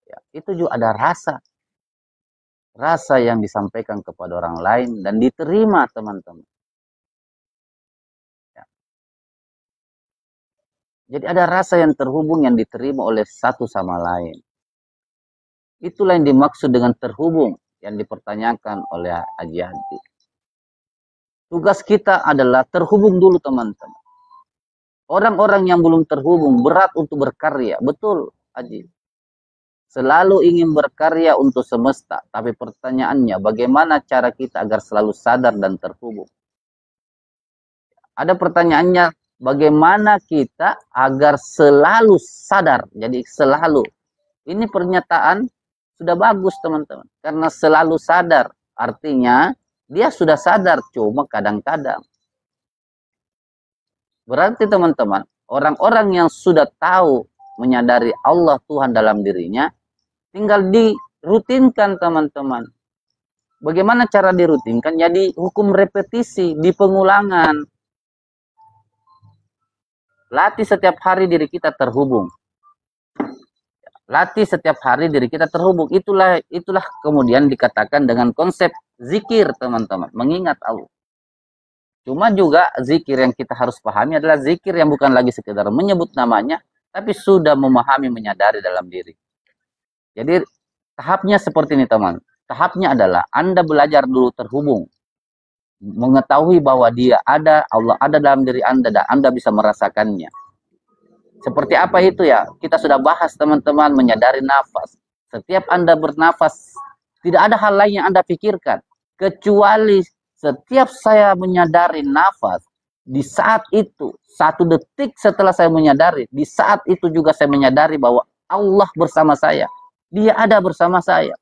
ya, itu juga ada rasa. Rasa yang disampaikan kepada orang lain dan diterima, teman-teman. Ya. Jadi ada rasa yang terhubung yang diterima oleh satu sama lain. Itulah yang dimaksud dengan terhubung yang dipertanyakan oleh Haji Hadi. Tugas kita adalah terhubung dulu, teman-teman. Orang-orang yang belum terhubung berat untuk berkarya. Betul, Haji. Selalu ingin berkarya untuk semesta. Tapi pertanyaannya, bagaimana cara kita agar selalu sadar dan terhubung? Ada pertanyaannya, bagaimana kita agar selalu sadar? Jadi selalu. Ini pernyataan sudah bagus, teman-teman. Karena selalu sadar. Artinya, dia sudah sadar. Cuma kadang-kadang. Berarti, teman-teman, orang-orang yang sudah tahu, menyadari Allah Tuhan dalam dirinya, tinggal dirutinkan, teman-teman. Bagaimana cara dirutinkan? Jadi, hukum repetisi, di pengulangan. Latih setiap hari diri kita terhubung. Latih setiap hari diri kita terhubung. Itulah kemudian dikatakan dengan konsep zikir, teman-teman. Mengingat Allah. Cuma juga zikir yang kita harus pahami adalah zikir yang bukan lagi sekedar menyebut namanya, tapi sudah memahami, menyadari dalam diri. Jadi tahapnya seperti ini, teman. Tahapnya adalah Anda belajar dulu terhubung. Mengetahui bahwa dia ada, Allah ada dalam diri Anda, dan Anda bisa merasakannya. Seperti apa itu ya? Kita sudah bahas, teman-teman, menyadari nafas. Setiap Anda bernafas, tidak ada hal lain yang Anda pikirkan. Kecuali setiap saya menyadari nafas, di saat itu, 1 detik setelah saya menyadari, di saat itu juga saya menyadari bahwa Allah bersama saya. Dia ada bersama saya.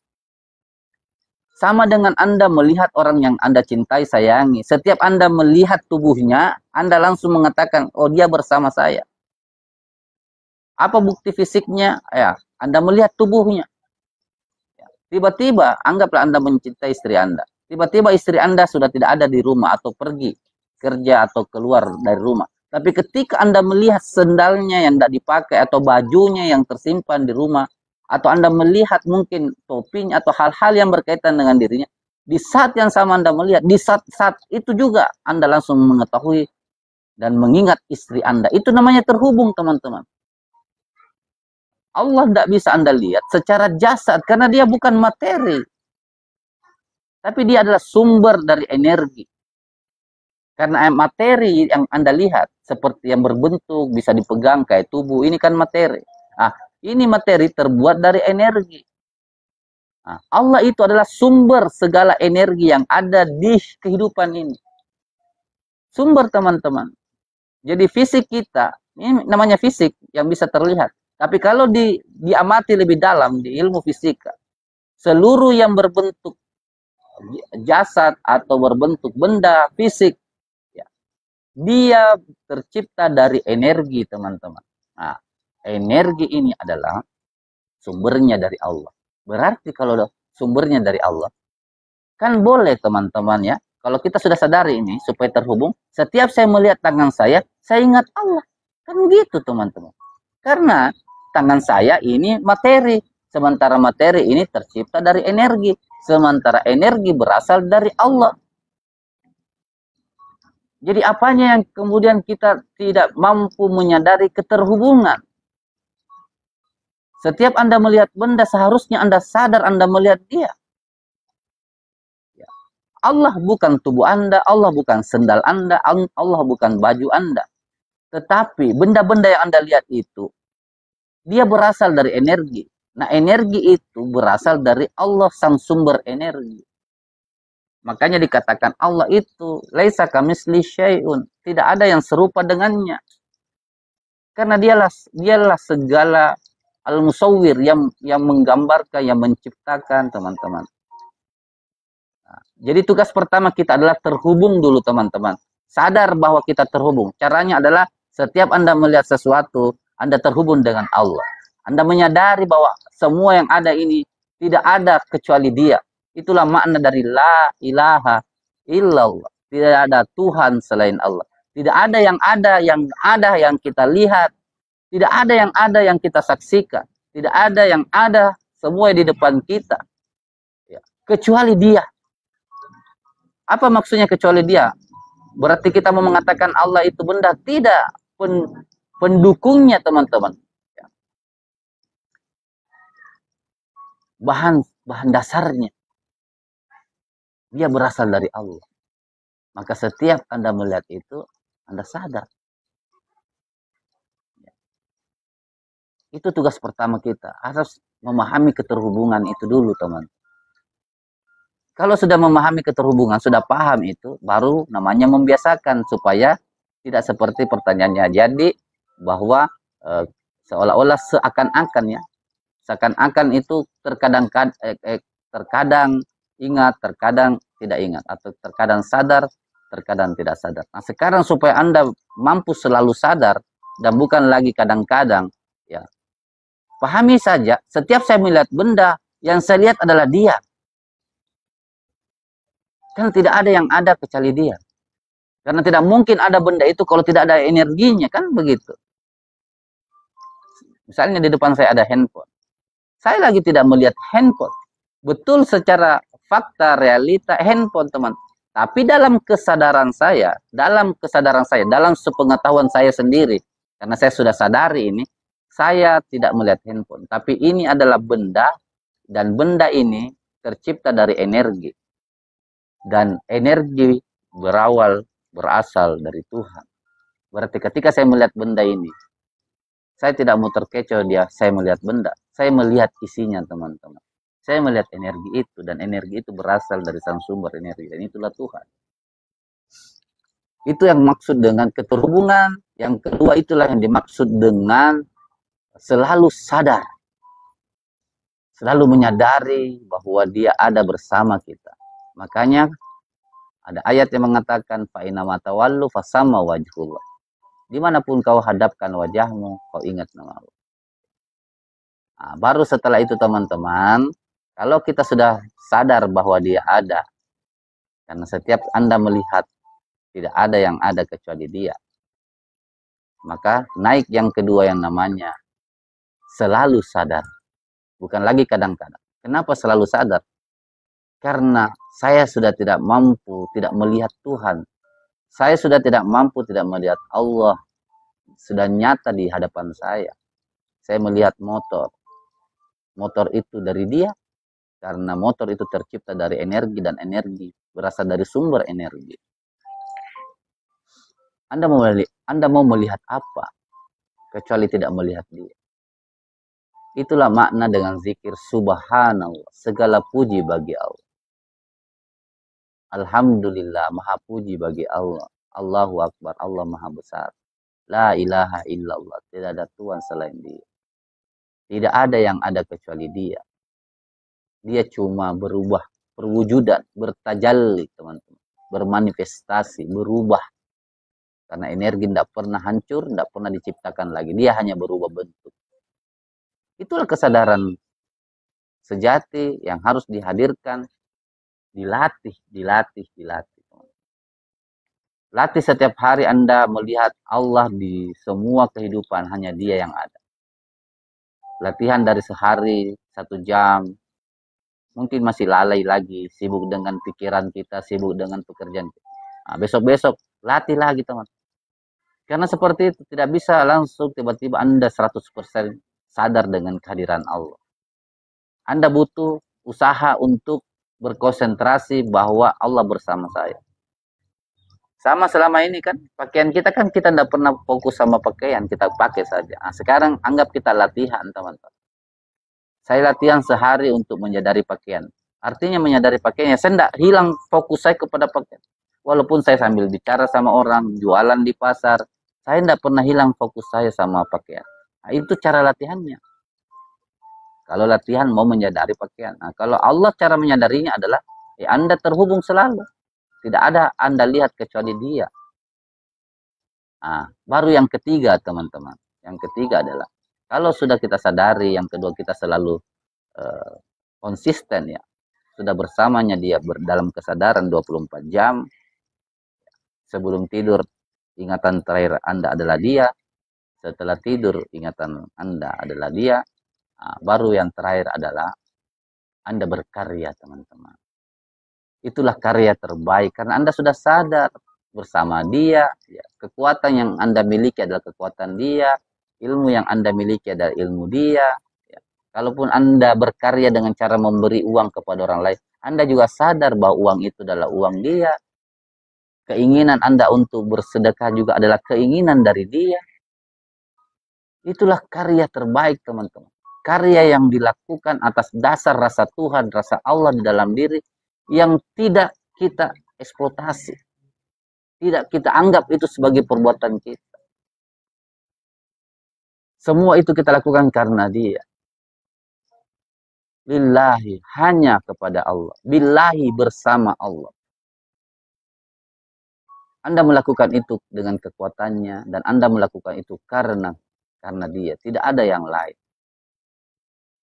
Sama dengan Anda melihat orang yang Anda cintai, sayangi. Setiap Anda melihat tubuhnya, Anda langsung mengatakan, oh dia bersama saya. Apa bukti fisiknya? Ya, Anda melihat tubuhnya. Tiba-tiba, anggaplah Anda mencintai istri Anda. Tiba-tiba istri Anda sudah tidak ada di rumah atau pergi kerja atau keluar dari rumah. Tapi ketika Anda melihat sendalnya yang tidak dipakai atau bajunya yang tersimpan di rumah, atau Anda melihat mungkin topinya atau hal-hal yang berkaitan dengan dirinya, di saat yang sama Anda melihat, di saat itu juga Anda langsung mengetahui dan mengingat istri Anda. Itu namanya terhubung, teman-teman. Allah tidak bisa Anda lihat secara jasad karena dia bukan materi. Tapi dia adalah sumber dari energi. Karena materi yang Anda lihat seperti yang berbentuk, bisa dipegang kayak tubuh, ini kan materi. Nah, ini materi terbuat dari energi. Nah, Allah itu adalah sumber segala energi yang ada di kehidupan ini. Sumber, teman-teman. Jadi fisik kita, ini namanya fisik yang bisa terlihat. Tapi kalau diamati lebih dalam di ilmu fisika, seluruh yang berbentuk jasad atau berbentuk benda fisik, ya, dia tercipta dari energi, teman-teman. Nah, energi ini adalah sumbernya dari Allah. Berarti kalau sumbernya dari Allah, kan boleh, teman-teman ya. Kalau kita sudah sadari ini, supaya terhubung, setiap saya melihat tangan saya ingat Allah. Kan gitu, teman-teman. Karena tangan saya ini materi, sementara materi ini tercipta dari energi, sementara energi berasal dari Allah. Jadi apanya yang kemudian kita tidak mampu menyadari keterhubungan? Setiap Anda melihat benda, seharusnya Anda sadar Anda melihat dia. Allah bukan tubuh Anda, Allah bukan sendal Anda, Allah bukan baju Anda. Tetapi benda-benda yang Anda lihat itu, dia berasal dari energi. Nah, energi itu berasal dari Allah, sang sumber energi. Makanya dikatakan Allah itu laisa kamitsli syai'un, tidak ada yang serupa dengannya. Karena dialah segala al-musawwir yang menggambarkan, yang menciptakan, teman-teman. Nah, jadi tugas pertama kita adalah terhubung dulu, teman-teman. Sadar bahwa kita terhubung. Caranya adalah setiap Anda melihat sesuatu, Anda terhubung dengan Allah. Anda menyadari bahwa semua yang ada ini tidak ada kecuali dia. Itulah makna dari la ilaha illallah. Tidak ada Tuhan selain Allah. Tidak ada yang kita lihat. Tidak ada yang kita saksikan. Tidak ada yang ada semua di depan kita. Ya, kecuali dia. Apa maksudnya kecuali dia? Berarti kita mau mengatakan Allah itu benda? Tidak. Pendukungnya, teman-teman. Bahan dasarnya. Dia berasal dari Allah. Maka setiap Anda melihat itu, Anda sadar. Itu tugas pertama kita. Harus memahami keterhubungan itu dulu, teman. Kalau sudah memahami keterhubungan, sudah paham itu, baru namanya membiasakan supaya tidak seperti pertanyaannya. Jadi bahwa seolah-olah seakan-akan ya, seakan-akan itu terkadang ingat, terkadang tidak ingat, atau terkadang sadar, terkadang tidak sadar. Nah, sekarang supaya Anda mampu selalu sadar dan bukan lagi kadang-kadang, ya, pahami saja, setiap saya melihat benda, yang saya lihat adalah dia. Kan tidak ada yang ada kecuali dia. Karena tidak mungkin ada benda itu kalau tidak ada energinya, kan begitu. Misalnya di depan saya ada handphone. Saya lagi tidak melihat handphone. Betul secara fakta, realita, handphone teman. Tapi dalam kesadaran saya, dalam sepengetahuan saya sendiri, karena saya sudah sadari ini, saya tidak melihat handphone. Tapi ini adalah benda, dan benda ini tercipta dari energi. Dan energi berasal dari Tuhan. Berarti ketika saya melihat benda ini, saya tidak mau terkecoh saya melihat benda. Saya melihat isinya, teman-teman. Saya melihat energi itu, dan energi itu berasal dari sang sumber energi, dan itulah Tuhan. Itu yang maksud dengan keterhubungan. Yang kedua itulah yang dimaksud dengan selalu sadar. Selalu menyadari bahwa dia ada bersama kita. Makanya ada ayat yang mengatakan fa'ina matawallu fasama wajhullah. Dimanapun kau hadapkan wajahmu, kau ingat nama Allah. Nah, baru setelah itu teman-teman, kalau kita sudah sadar bahwa dia ada, karena setiap Anda melihat, tidak ada yang ada kecuali dia. Maka naik yang kedua yang namanya selalu sadar. Bukan lagi kadang-kadang. Kenapa selalu sadar? Karena saya sudah tidak mampu tidak melihat Tuhan. Saya sudah tidak mampu tidak melihat Allah. Sudah nyata di hadapan saya. Saya melihat motor. Motor itu dari dia. Karena motor itu tercipta dari energi, dan energi berasal dari sumber energi. Anda mau melihat apa? Kecuali tidak melihat dia. Itulah makna dengan zikir subhanallah. Segala puji bagi Allah. Alhamdulillah, maha puji bagi Allah. Allahu Akbar, Allah maha besar. La ilaha illallah, tidak ada Tuhan selain dia. Tidak ada yang ada kecuali dia. Dia cuma berubah, perwujudan, bertajalli teman-teman. Bermanifestasi, berubah. Karena energi tidak pernah hancur, tidak pernah diciptakan lagi. Dia hanya berubah bentuk. Itulah kesadaran sejati yang harus dihadirkan, dilatih. Latih setiap hari Anda melihat Allah di semua kehidupan, hanya dia yang ada. Latihan dari sehari, 1 jam, mungkin masih lalai lagi, sibuk dengan pikiran kita, sibuk dengan pekerjaan kita. Nah, besok-besok, latih lagi teman. Karena seperti itu, tidak bisa langsung tiba-tiba Anda 100% sadar dengan kehadiran Allah. Anda butuh usaha untuk berkonsentrasi bahwa Allah bersama saya. Sama selama ini kan, pakaian kita kan kita tidak pernah fokus sama pakaian, kita pakai saja. Nah, sekarang anggap kita latihan teman-teman. Saya latihan sehari untuk menyadari pakaian. Artinya menyadari pakaiannya, saya tidak hilang fokus saya kepada pakaian. Walaupun saya sambil bicara sama orang, jualan di pasar, saya tidak pernah hilang fokus saya sama pakaian. Nah, itu cara latihannya. Kalau latihan mau menyadari pakaian. Nah, kalau Allah cara menyadarinya adalah Anda terhubung selalu. Tidak ada Anda lihat kecuali dia. Nah, baru yang ketiga teman-teman. Yang ketiga adalah kalau sudah kita sadari, yang kedua kita selalu konsisten ya. Sudah bersamanya dia dalam kesadaran 24 jam. Sebelum tidur ingatan terakhir Anda adalah dia. Setelah tidur ingatan Anda adalah dia. Nah, baru yang terakhir adalah Anda berkarya teman-teman. Itulah karya terbaik karena Anda sudah sadar bersama dia. Ya, kekuatan yang Anda miliki adalah kekuatan dia. Ilmu yang Anda miliki adalah ilmu dia. Ya. Kalaupun Anda berkarya dengan cara memberi uang kepada orang lain, Anda juga sadar bahwa uang itu adalah uang dia. Keinginan Anda untuk bersedekah juga adalah keinginan dari dia. Itulah karya terbaik teman-teman. Karya yang dilakukan atas dasar rasa Tuhan, rasa Allah di dalam diri, yang tidak kita eksploitasi. Tidak kita anggap itu sebagai perbuatan kita. Semua itu kita lakukan karena dia. Lillahi, hanya kepada Allah. Billahi, bersama Allah. Anda melakukan itu dengan kekuatannya, dan Anda melakukan itu karena dia. Tidak ada yang lain.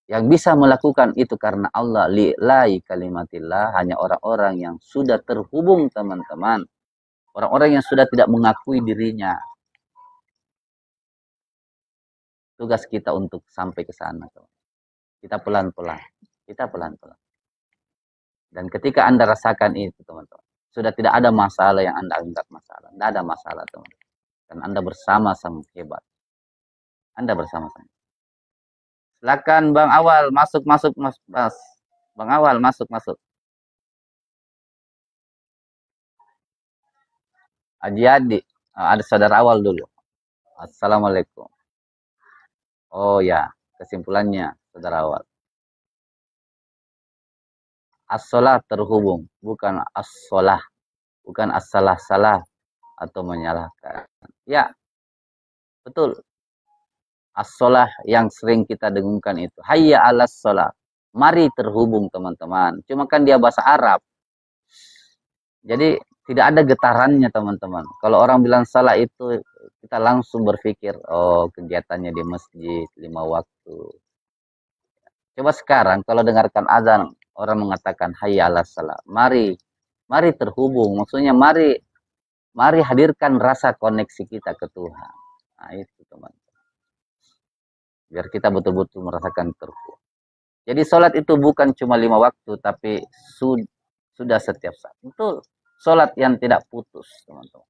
Yang bisa melakukan itu karena Allah, lillahi kalimatillah, hanya orang-orang yang sudah terhubung teman-teman. Orang-orang yang sudah tidak mengakui dirinya. Tugas kita untuk sampai ke sana. Kita pelan-pelan. Kita pelan-pelan. Dan ketika Anda rasakan itu, teman-teman, sudah tidak ada masalah yang Anda anggap masalah. Tidak ada masalah, teman-teman. Dan Anda bersama sang hebat. Anda bersama-sama. Silakan Bang Awal, masuk, Mas. Bang Awal, masuk. Haji Adi, ada saudara Awal dulu. Assalamualaikum. Oh ya, kesimpulannya, saudara Awal. As-sholah terhubung, bukan as-sholah. Bukan as-salah-salah atau menyalahkan. Ya, betul. As-sholah yang sering kita dengungkan itu. Hayya alas sholah. Mari terhubung, teman-teman. Cuma kan dia bahasa Arab. Jadi tidak ada getarannya, teman-teman. Kalau orang bilang salah itu, kita langsung berpikir, oh kegiatannya di masjid, 5 waktu. Coba sekarang kalau dengarkan azan, orang mengatakan hayya alas sholah. Mari terhubung. Maksudnya mari hadirkan rasa koneksi kita ke Tuhan. Nah itu, teman. Biar kita betul-betul merasakan terhubung. Jadi sholat itu bukan cuma 5 waktu, tapi sudah setiap saat. Betul. Sholat yang tidak putus, teman-teman.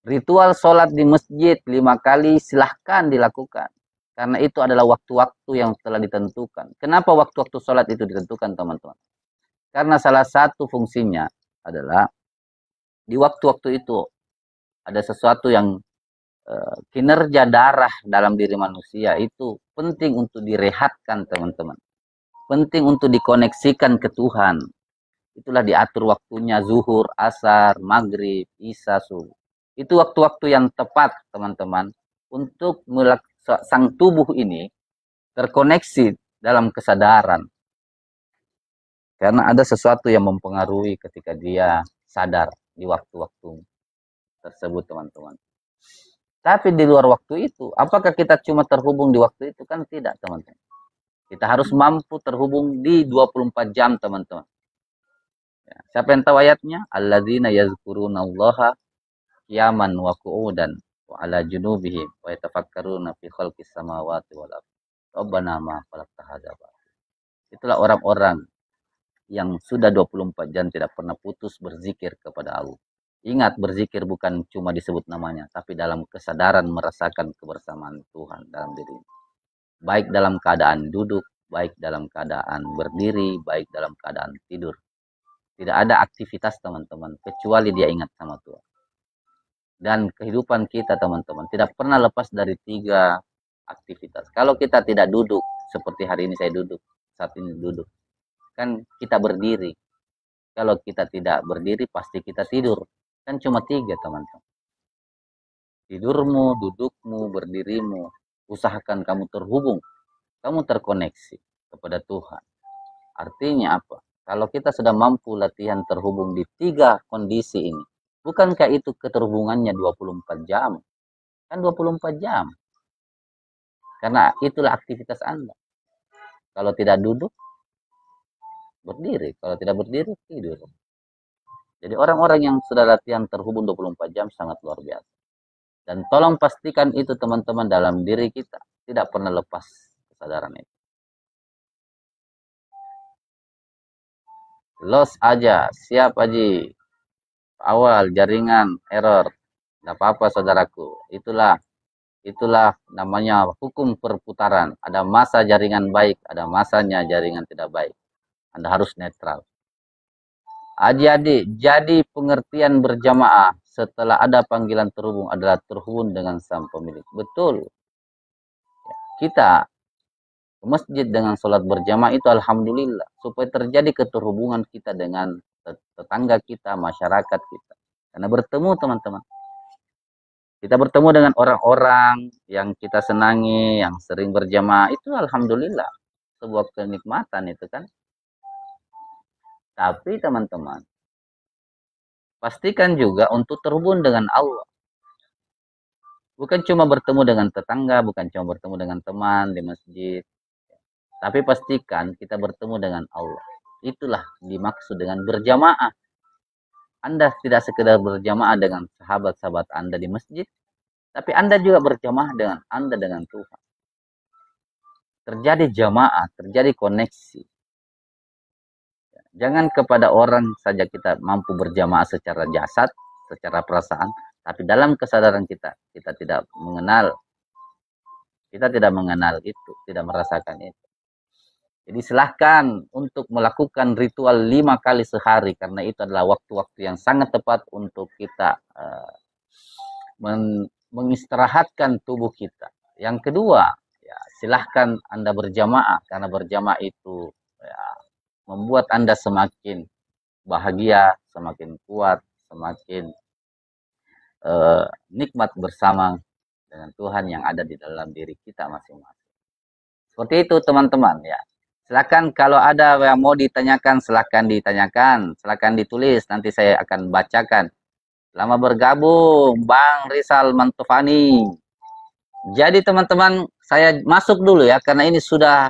Ritual sholat di masjid 5 kali silahkan dilakukan. Karena itu adalah waktu-waktu yang telah ditentukan. Kenapa waktu-waktu sholat itu ditentukan, teman-teman? Karena salah satu fungsinya adalah di waktu-waktu itu ada sesuatu yang kinerja darah dalam diri manusia itu penting untuk direhatkan, teman-teman. Penting untuk dikoneksikan ke Tuhan. Itulah diatur waktunya zuhur, asar, maghrib, isya, subuh. Itu waktu-waktu yang tepat, teman-teman, untuk sang tubuh ini terkoneksi dalam kesadaran. Karena ada sesuatu yang mempengaruhi ketika dia sadar di waktu-waktu tersebut, teman-teman. Tapi di luar waktu itu, apakah kita cuma terhubung di waktu itu? Kan tidak, teman-teman. Kita harus mampu terhubung di 24 jam, teman-teman. Ya, siapa yang tahu ayatnya? Alladzina yazkurunallaha qiyaman wa qu'udan wa ala junubihim wa yatafakkaruna fi khalqis samawati wal ardh. Rabbana ma khalaqta hadza. Itulah orang-orang yang sudah 24 jam tidak pernah putus berzikir kepada Allah. Ingat, berzikir bukan cuma disebut namanya, tapi dalam kesadaran merasakan kebersamaan Tuhan dalam diri. Baik dalam keadaan duduk, baik dalam keadaan berdiri, baik dalam keadaan tidur. Tidak ada aktivitas, teman-teman, kecuali dia ingat sama Tuhan. Dan kehidupan kita, teman-teman, tidak pernah lepas dari 3 aktivitas. Kalau kita tidak duduk, seperti hari ini saya duduk, saat ini duduk, kan kita berdiri. Kalau kita tidak berdiri, pasti kita tidur. Kan cuma 3, teman-teman. Tidurmu, dudukmu, berdirimu. Usahakan kamu terhubung. Kamu terkoneksi kepada Tuhan. Artinya apa? Kalau kita sudah mampu latihan terhubung di 3 kondisi ini, bukankah itu keterhubungannya 24 jam? Kan 24 jam. Karena itulah aktivitas Anda. Kalau tidak duduk, berdiri. Kalau tidak berdiri, tidur. Jadi orang-orang yang sudah latihan terhubung 24 jam sangat luar biasa. Dan tolong pastikan itu, teman-teman, dalam diri kita. Tidak pernah lepas kesadaran itu. Los aja, siap Haji. Awal jaringan error. Tidak apa-apa, saudaraku. Itulah namanya hukum perputaran. Ada masa jaringan baik, ada masanya jaringan tidak baik. Anda harus netral. Adik-adik, jadi pengertian berjamaah setelah ada panggilan terhubung adalah terhubung dengan sang pemilik. Betul. Kita ke masjid dengan sholat berjamaah itu alhamdulillah. Supaya terjadi keterhubungan kita dengan tetangga kita, masyarakat kita. Karena bertemu, teman-teman. Kita bertemu dengan orang-orang yang kita senangi, yang sering berjamaah. Itu alhamdulillah. Sebuah kenikmatan itu kan. Tapi teman-teman, pastikan juga untuk terhubung dengan Allah. Bukan cuma bertemu dengan tetangga, bukan cuma bertemu dengan teman di masjid. Tapi pastikan kita bertemu dengan Allah. Itulah dimaksud dengan berjamaah. Anda tidak sekedar berjamaah dengan sahabat-sahabat Anda di masjid, tapi Anda juga berjamaah dengan Anda dengan Tuhan. terjadi jamaah, terjadi koneksi. Jangan kepada orang saja kita mampu berjamaah secara jasad, secara perasaan, tapi dalam kesadaran kita, kita tidak mengenal itu, tidak merasakan itu. Jadi silahkan untuk melakukan ritual 5 kali sehari, karena itu adalah waktu-waktu yang sangat tepat untuk kita mengistirahatkan tubuh kita. Yang kedua, ya, silahkan Anda berjamaah, karena berjamaah itu ya, membuat Anda semakin bahagia, semakin kuat, semakin nikmat bersama dengan Tuhan yang ada di dalam diri kita masing-masing. Seperti itu teman-teman ya. Silakan kalau ada yang mau ditanyakan, silakan ditanyakan, silakan ditulis, nanti saya akan bacakan. Lama bergabung, Bang Rizal Mantufani. Jadi teman-teman, saya masuk dulu ya, karena ini sudah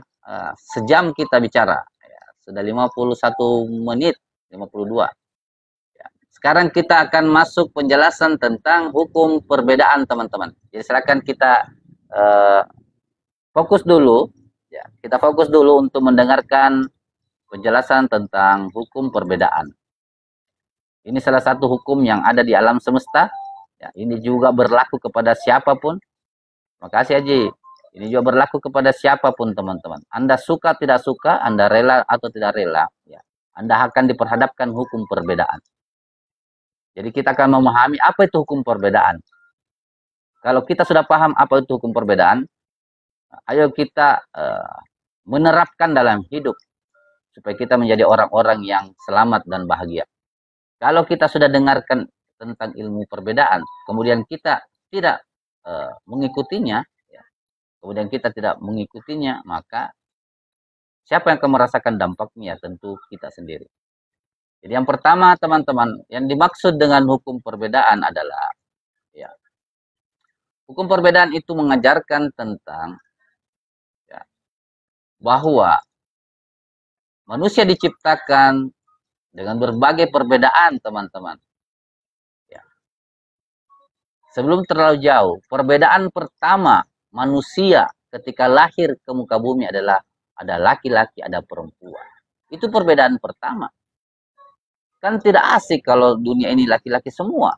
sejam kita bicara. Ya, sudah 51 menit, 52. Ya. Sekarang kita akan masuk penjelasan tentang hukum perbedaan teman-teman. Jadi silakan kita fokus dulu. Ya, kita fokus dulu untuk mendengarkan penjelasan tentang hukum perbedaan. Ini salah satu hukum yang ada di alam semesta. Ya, ini juga berlaku kepada siapapun. Makasih Haji. Ini juga berlaku kepada siapapun teman-teman. Anda suka tidak suka, Anda rela atau tidak rela, ya, Anda akan diperhadapkan hukum perbedaan. Jadi kita akan memahami apa itu hukum perbedaan. Kalau kita sudah paham apa itu hukum perbedaan, ayo kita menerapkan dalam hidup supaya kita menjadi orang-orang yang selamat dan bahagia. Kalau kita sudah dengarkan tentang ilmu perbedaan, kemudian kita tidak mengikutinya, ya, maka siapa yang akan merasakan dampaknya? Tentu kita sendiri. Jadi yang pertama teman-teman, yang dimaksud dengan hukum perbedaan adalah, ya, hukum perbedaan itu mengajarkan tentang bahwa manusia diciptakan dengan berbagai perbedaan, teman-teman. Ya. Sebelum terlalu jauh, perbedaan pertama manusia ketika lahir ke muka bumi adalah ada laki-laki, ada perempuan. Itu perbedaan pertama. Kan tidak asik kalau dunia ini laki-laki semua.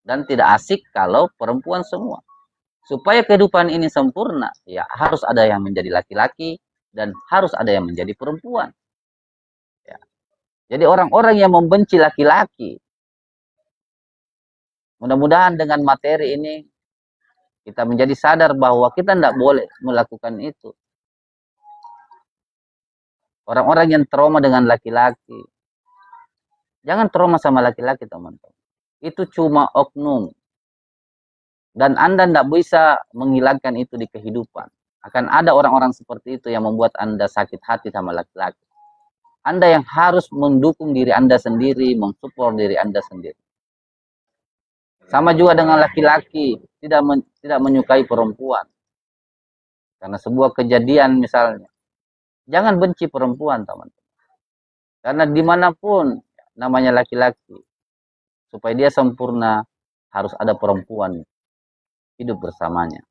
Dan tidak asik kalau perempuan semua. Supaya kehidupan ini sempurna, ya harus ada yang menjadi laki-laki dan harus ada yang menjadi perempuan. Ya. Jadi orang-orang yang membenci laki-laki, mudah-mudahan dengan materi ini kita menjadi sadar bahwa kita tidak boleh melakukan itu. Orang-orang yang trauma dengan laki-laki, jangan trauma sama laki-laki teman-teman. Itu cuma oknum. Dan Anda tidak bisa menghilangkan itu di kehidupan. Akan ada orang-orang seperti itu yang membuat Anda sakit hati sama laki-laki. Anda yang harus mendukung diri Anda sendiri, mensupport diri Anda sendiri. Sama juga dengan laki-laki, tidak menyukai perempuan. Karena sebuah kejadian misalnya. Jangan benci perempuan, teman-teman. Karena dimanapun namanya laki-laki, supaya dia sempurna, harus ada perempuan hidup bersamanya.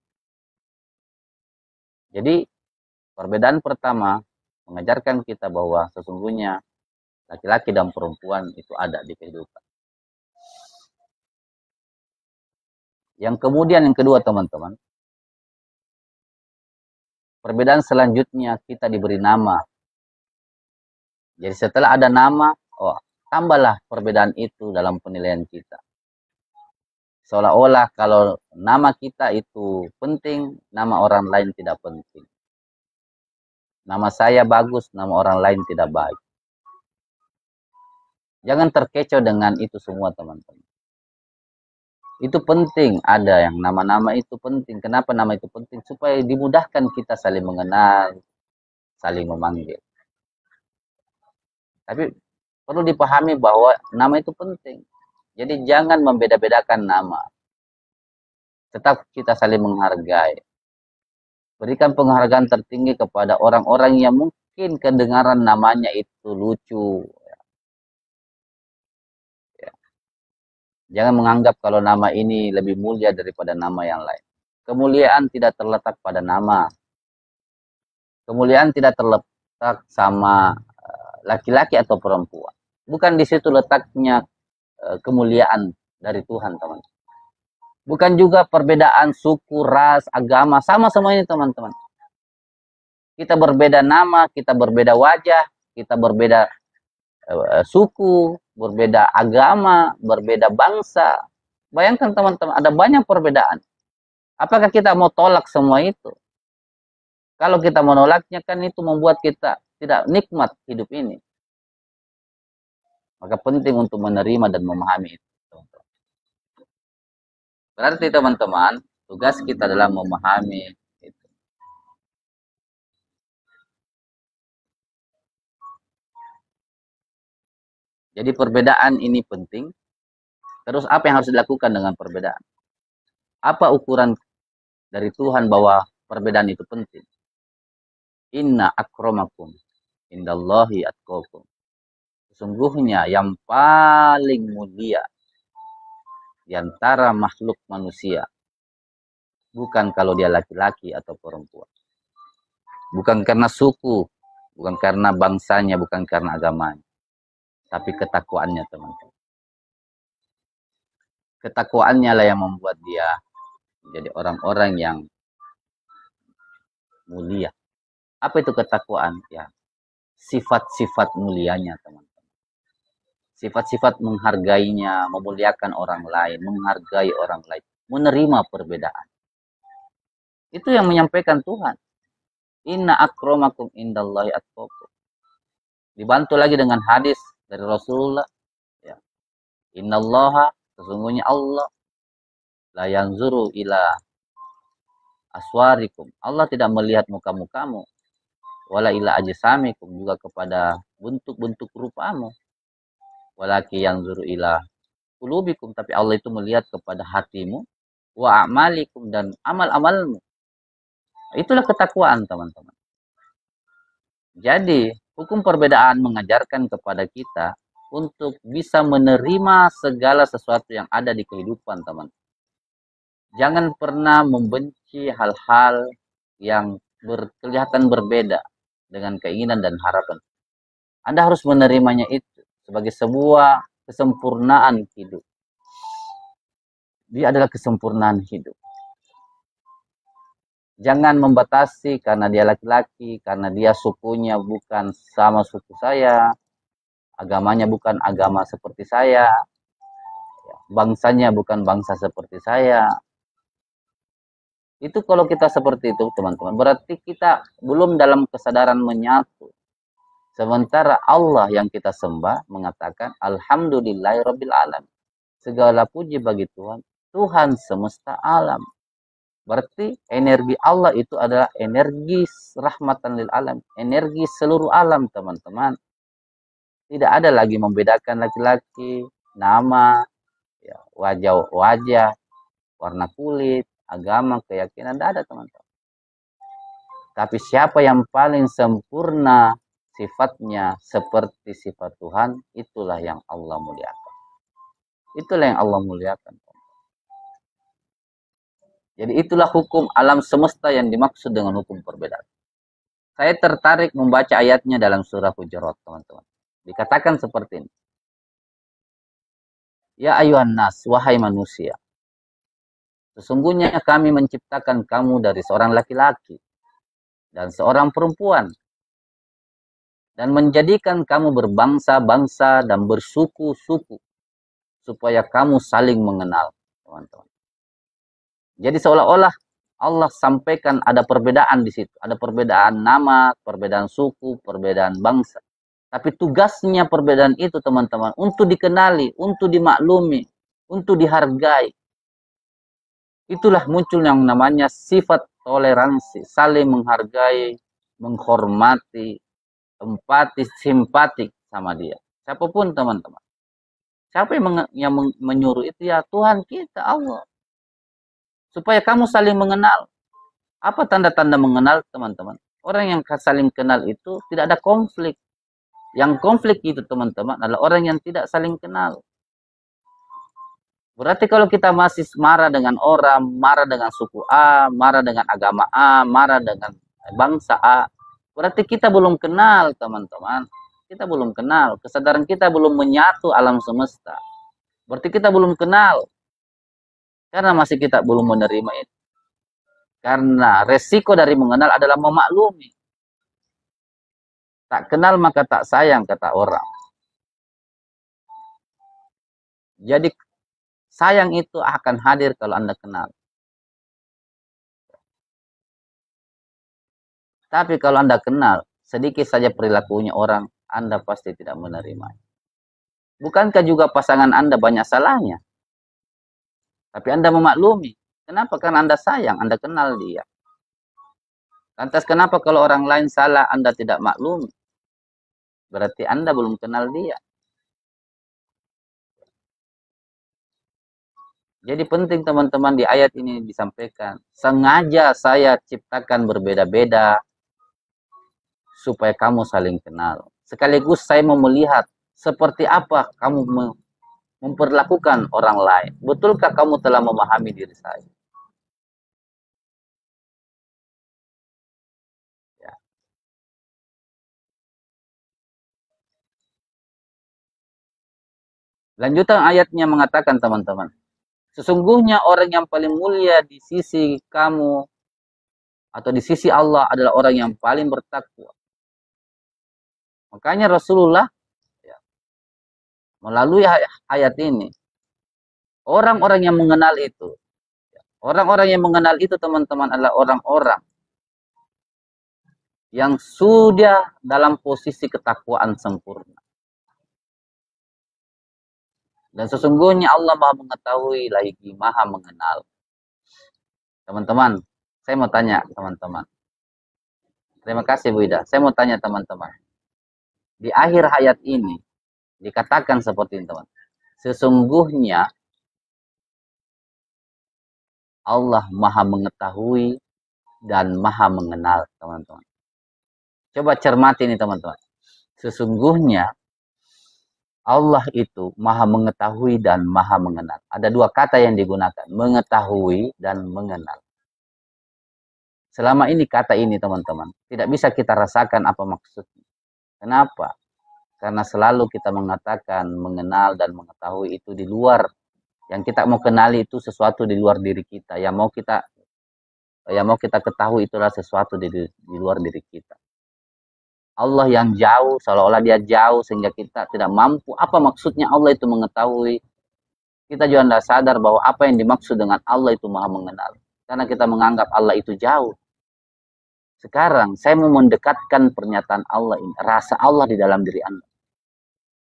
Jadi perbedaan pertama mengajarkan kita bahwa sesungguhnya laki-laki dan perempuan itu ada di kehidupan. Yang kemudian yang kedua teman-teman, perbedaan selanjutnya kita diberi nama. Jadi setelah ada nama, tambahlah perbedaan itu dalam penilaian kita. Seolah-olah kalau nama kita itu penting, nama orang lain tidak penting. Nama saya bagus, nama orang lain tidak baik. Jangan terkecoh dengan itu semua teman-teman. Itu penting, ada yang nama-nama itu penting. Kenapa nama itu penting? Supaya dimudahkan kita saling mengenal, saling memanggil. Tapi perlu dipahami bahwa nama itu penting. Jadi jangan membeda-bedakan nama. Tetap kita saling menghargai. Berikan penghargaan tertinggi kepada orang-orang yang mungkin kedengaran namanya itu lucu. Ya. Jangan menganggap kalau nama ini lebih mulia daripada nama yang lain. Kemuliaan tidak terletak pada nama. Kemuliaan tidak terletak sama laki-laki atau perempuan. Bukan di situ letaknya kemuliaan dari Tuhan, teman. Bukan juga perbedaan suku, ras, agama, sama semua ini, teman-teman. Kita berbeda nama, kita berbeda wajah, kita berbeda suku, berbeda agama, berbeda bangsa. Bayangkan teman-teman, ada banyak perbedaan. Apakah kita mau tolak semua itu? Kalau kita menolaknya, kan itu membuat kita tidak nikmat hidup ini. Maka penting untuk menerima dan memahami itu. Berarti teman-teman, tugas kita adalah memahami itu. Jadi perbedaan ini penting. Terus apa yang harus dilakukan dengan perbedaan? Apa ukuran dari Tuhan bahwa perbedaan itu penting? Inna akramakum indallahi atqakum. Sesungguhnya yang paling mulia di antara makhluk manusia, bukan kalau dia laki-laki atau perempuan, bukan karena suku, bukan karena bangsanya, bukan karena agamanya, tapi ketakwaannya, teman-teman. Ketakwaannya lah yang membuat dia menjadi orang-orang yang mulia. Apa itu ketakwaan? Ya, sifat-sifat mulianya, teman-teman. Sifat-sifat menghargainya, memuliakan orang lain, menghargai orang lain, menerima perbedaan. Itu yang menyampaikan Tuhan. Inna akramakum indallahi atqakum. Dibantu lagi dengan hadis dari Rasulullah. Ya. Innallaha, sesungguhnya Allah, la yanzuru ila aswarikum. Allah tidak melihat muka-mukamu. Wala ila ajsamikum, juga kepada bentuk-bentuk rupamu. Walaki yanzuru ila qulubikum, tapi Allah itu melihat kepada hatimu, wa a'malikum, dan amal-amalmu. Itulah ketakwaan, teman-teman. Jadi, hukum perbedaan mengajarkan kepada kita untuk bisa menerima segala sesuatu yang ada di kehidupan, teman. Jangan pernah membenci hal-hal yang kelihatan berbeda dengan keinginan dan harapan. Anda harus menerimanya itu sebagai sebuah kesempurnaan hidup. Dia adalah kesempurnaan hidup. Jangan membatasi karena dia laki-laki, karena dia sukunya bukan sama suku saya, agamanya bukan agama seperti saya, bangsanya bukan bangsa seperti saya. Itu kalau kita seperti itu, teman-teman, berarti kita belum dalam kesadaran menyatu. Sementara Allah yang kita sembah mengatakan alhamdulillahirabbil alamin. Segala puji bagi Tuhan, Tuhan semesta alam. Berarti energi Allah itu adalah energi rahmatan lil alam, energi seluruh alam, teman-teman. Tidak ada lagi membedakan laki-laki, nama, ya, wajah, warna kulit, agama, keyakinan, tidak ada, teman-teman. Tapi siapa yang paling sempurna sifatnya seperti sifat Tuhan, itulah yang Allah muliakan. Itulah yang Allah muliakan. Jadi itulah hukum alam semesta yang dimaksud dengan hukum perbedaan. Saya tertarik membaca ayatnya dalam surah Hujurat, teman-teman. Dikatakan seperti ini. Ya ayuhan nas, wahai manusia. Sesungguhnya kami menciptakan kamu dari seorang laki-laki dan seorang perempuan, dan menjadikan kamu berbangsa-bangsa dan bersuku-suku, supaya kamu saling mengenal, teman-teman. Jadi seolah-olah Allah sampaikan ada perbedaan di situ, ada perbedaan nama, perbedaan suku, perbedaan bangsa. Tapi tugasnya perbedaan itu, teman-teman, untuk dikenali, untuk dimaklumi, untuk dihargai. Itulah muncul yang namanya sifat toleransi, saling menghargai, menghormati, empati, simpatik sama dia. Siapapun, teman-teman. Siapa yang menyuruh itu? Ya Tuhan kita, Allah. Supaya kamu saling mengenal. Apa tanda-tanda mengenal, teman-teman? Orang yang saling kenal itu tidak ada konflik. Yang konflik itu, teman-teman, adalah orang yang tidak saling kenal. Berarti kalau kita masih marah dengan orang, marah dengan suku A, marah dengan agama A, marah dengan bangsa A, Berarti kita belum kenal, teman-teman. Kita belum kenal. Kesadaran kita belum menyatu alam semesta. Berarti kita belum kenal. Karena masih kita belum menerima itu. Karena resiko dari mengenal adalah memaklumi. Tak kenal maka tak sayang, kata orang. Jadi sayang itu akan hadir kalau Anda kenal. Tapi kalau Anda kenal, sedikit saja perilakunya orang, Anda pasti tidak menerima. Bukankah juga pasangan Anda banyak salahnya? Tapi Anda memaklumi. Kenapa? Karena Anda sayang, Anda kenal dia. Lantas kenapa kalau orang lain salah, Anda tidak maklumi? Berarti Anda belum kenal dia. Jadi penting teman-teman di ayat ini disampaikan. Sengaja saya ciptakan berbeda-beda supaya kamu saling kenal. Sekaligus saya mau melihat seperti apa kamu memperlakukan orang lain. Betulkah kamu telah memahami diri saya? Ya. Lanjutan ayatnya mengatakan teman-teman. Sesungguhnya orang yang paling mulia di sisi kamu atau di sisi Allah adalah orang yang paling bertakwa. Makanya Rasulullah ya, melalui ayat ini, orang-orang yang mengenal itu, orang-orang yang mengenal itu teman-teman adalah orang-orang yang sudah dalam posisi ketakwaan sempurna. Dan sesungguhnya Allah Maha mengetahui lagi Maha mengenal. Teman-teman, saya mau tanya teman-teman. Terima kasih Bu Ida. Saya mau tanya teman-teman. Di akhir ayat ini dikatakan seperti ini teman. Sesungguhnya Allah Maha mengetahui dan Maha mengenal teman-teman. Coba cermati ini teman-teman. Sesungguhnya Allah itu maha mengetahui dan maha mengenal. Ada dua kata yang digunakan. Mengetahui dan mengenal. Selama ini kata ini teman-teman. Tidak bisa kita rasakan apa maksudnya. Kenapa? Karena selalu kita mengatakan mengenal dan mengetahui itu di luar. Yang kita mau kenali itu sesuatu di luar diri kita. Yang mau kita ketahui itulah sesuatu di luar diri kita. Allah yang jauh, seolah-olah dia jauh sehingga kita tidak mampu. Apa maksudnya Allah itu mengetahui? Kita juga tidak sadar bahwa apa yang dimaksud dengan Allah itu maha mengenal. Karena kita menganggap Allah itu jauh. Sekarang saya mau mendekatkan pernyataan Allah ini. Rasa Allah di dalam diri Anda.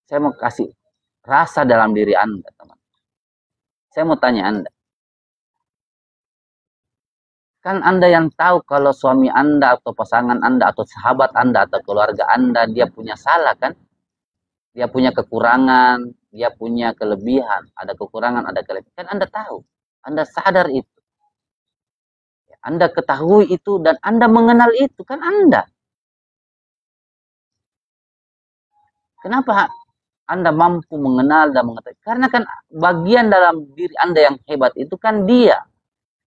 Saya mau kasih rasa dalam diri Anda, teman. Saya mau tanya Anda. Kan Anda yang tahu kalau suami Anda atau pasangan Anda atau sahabat Anda atau keluarga Anda dia punya salah kan? Dia punya kekurangan, dia punya kelebihan, ada kekurangan, ada kelebihan. Kan Anda tahu, Anda sadar itu. Anda ketahui itu dan Anda mengenal itu kan Anda. Kenapa Anda mampu mengenal dan mengetahui? Karena kan bagian dalam diri Anda yang hebat itu kan dia.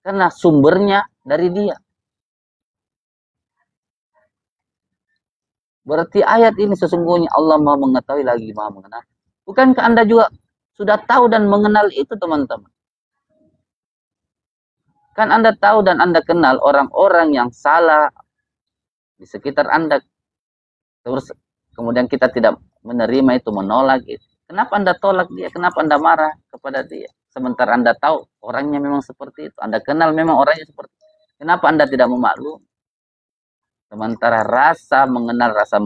Karena sumbernya dari dia. Berarti ayat ini sesungguhnya Allah Maha mengetahui lagi Maha mengenal. Bukankah Anda juga sudah tahu dan mengenal itu teman-teman? Kan Anda tahu dan Anda kenal orang-orang yang salah di sekitar Anda. Terus kemudian kita tidak menerima itu, menolak itu. Kenapa Anda tolak dia? Kenapa Anda marah kepada dia? Sementara Anda tahu orangnya memang seperti itu. Anda kenal memang orangnya seperti itu. Kenapa Anda tidak memaklumi? Sementara rasa mengenal, rasa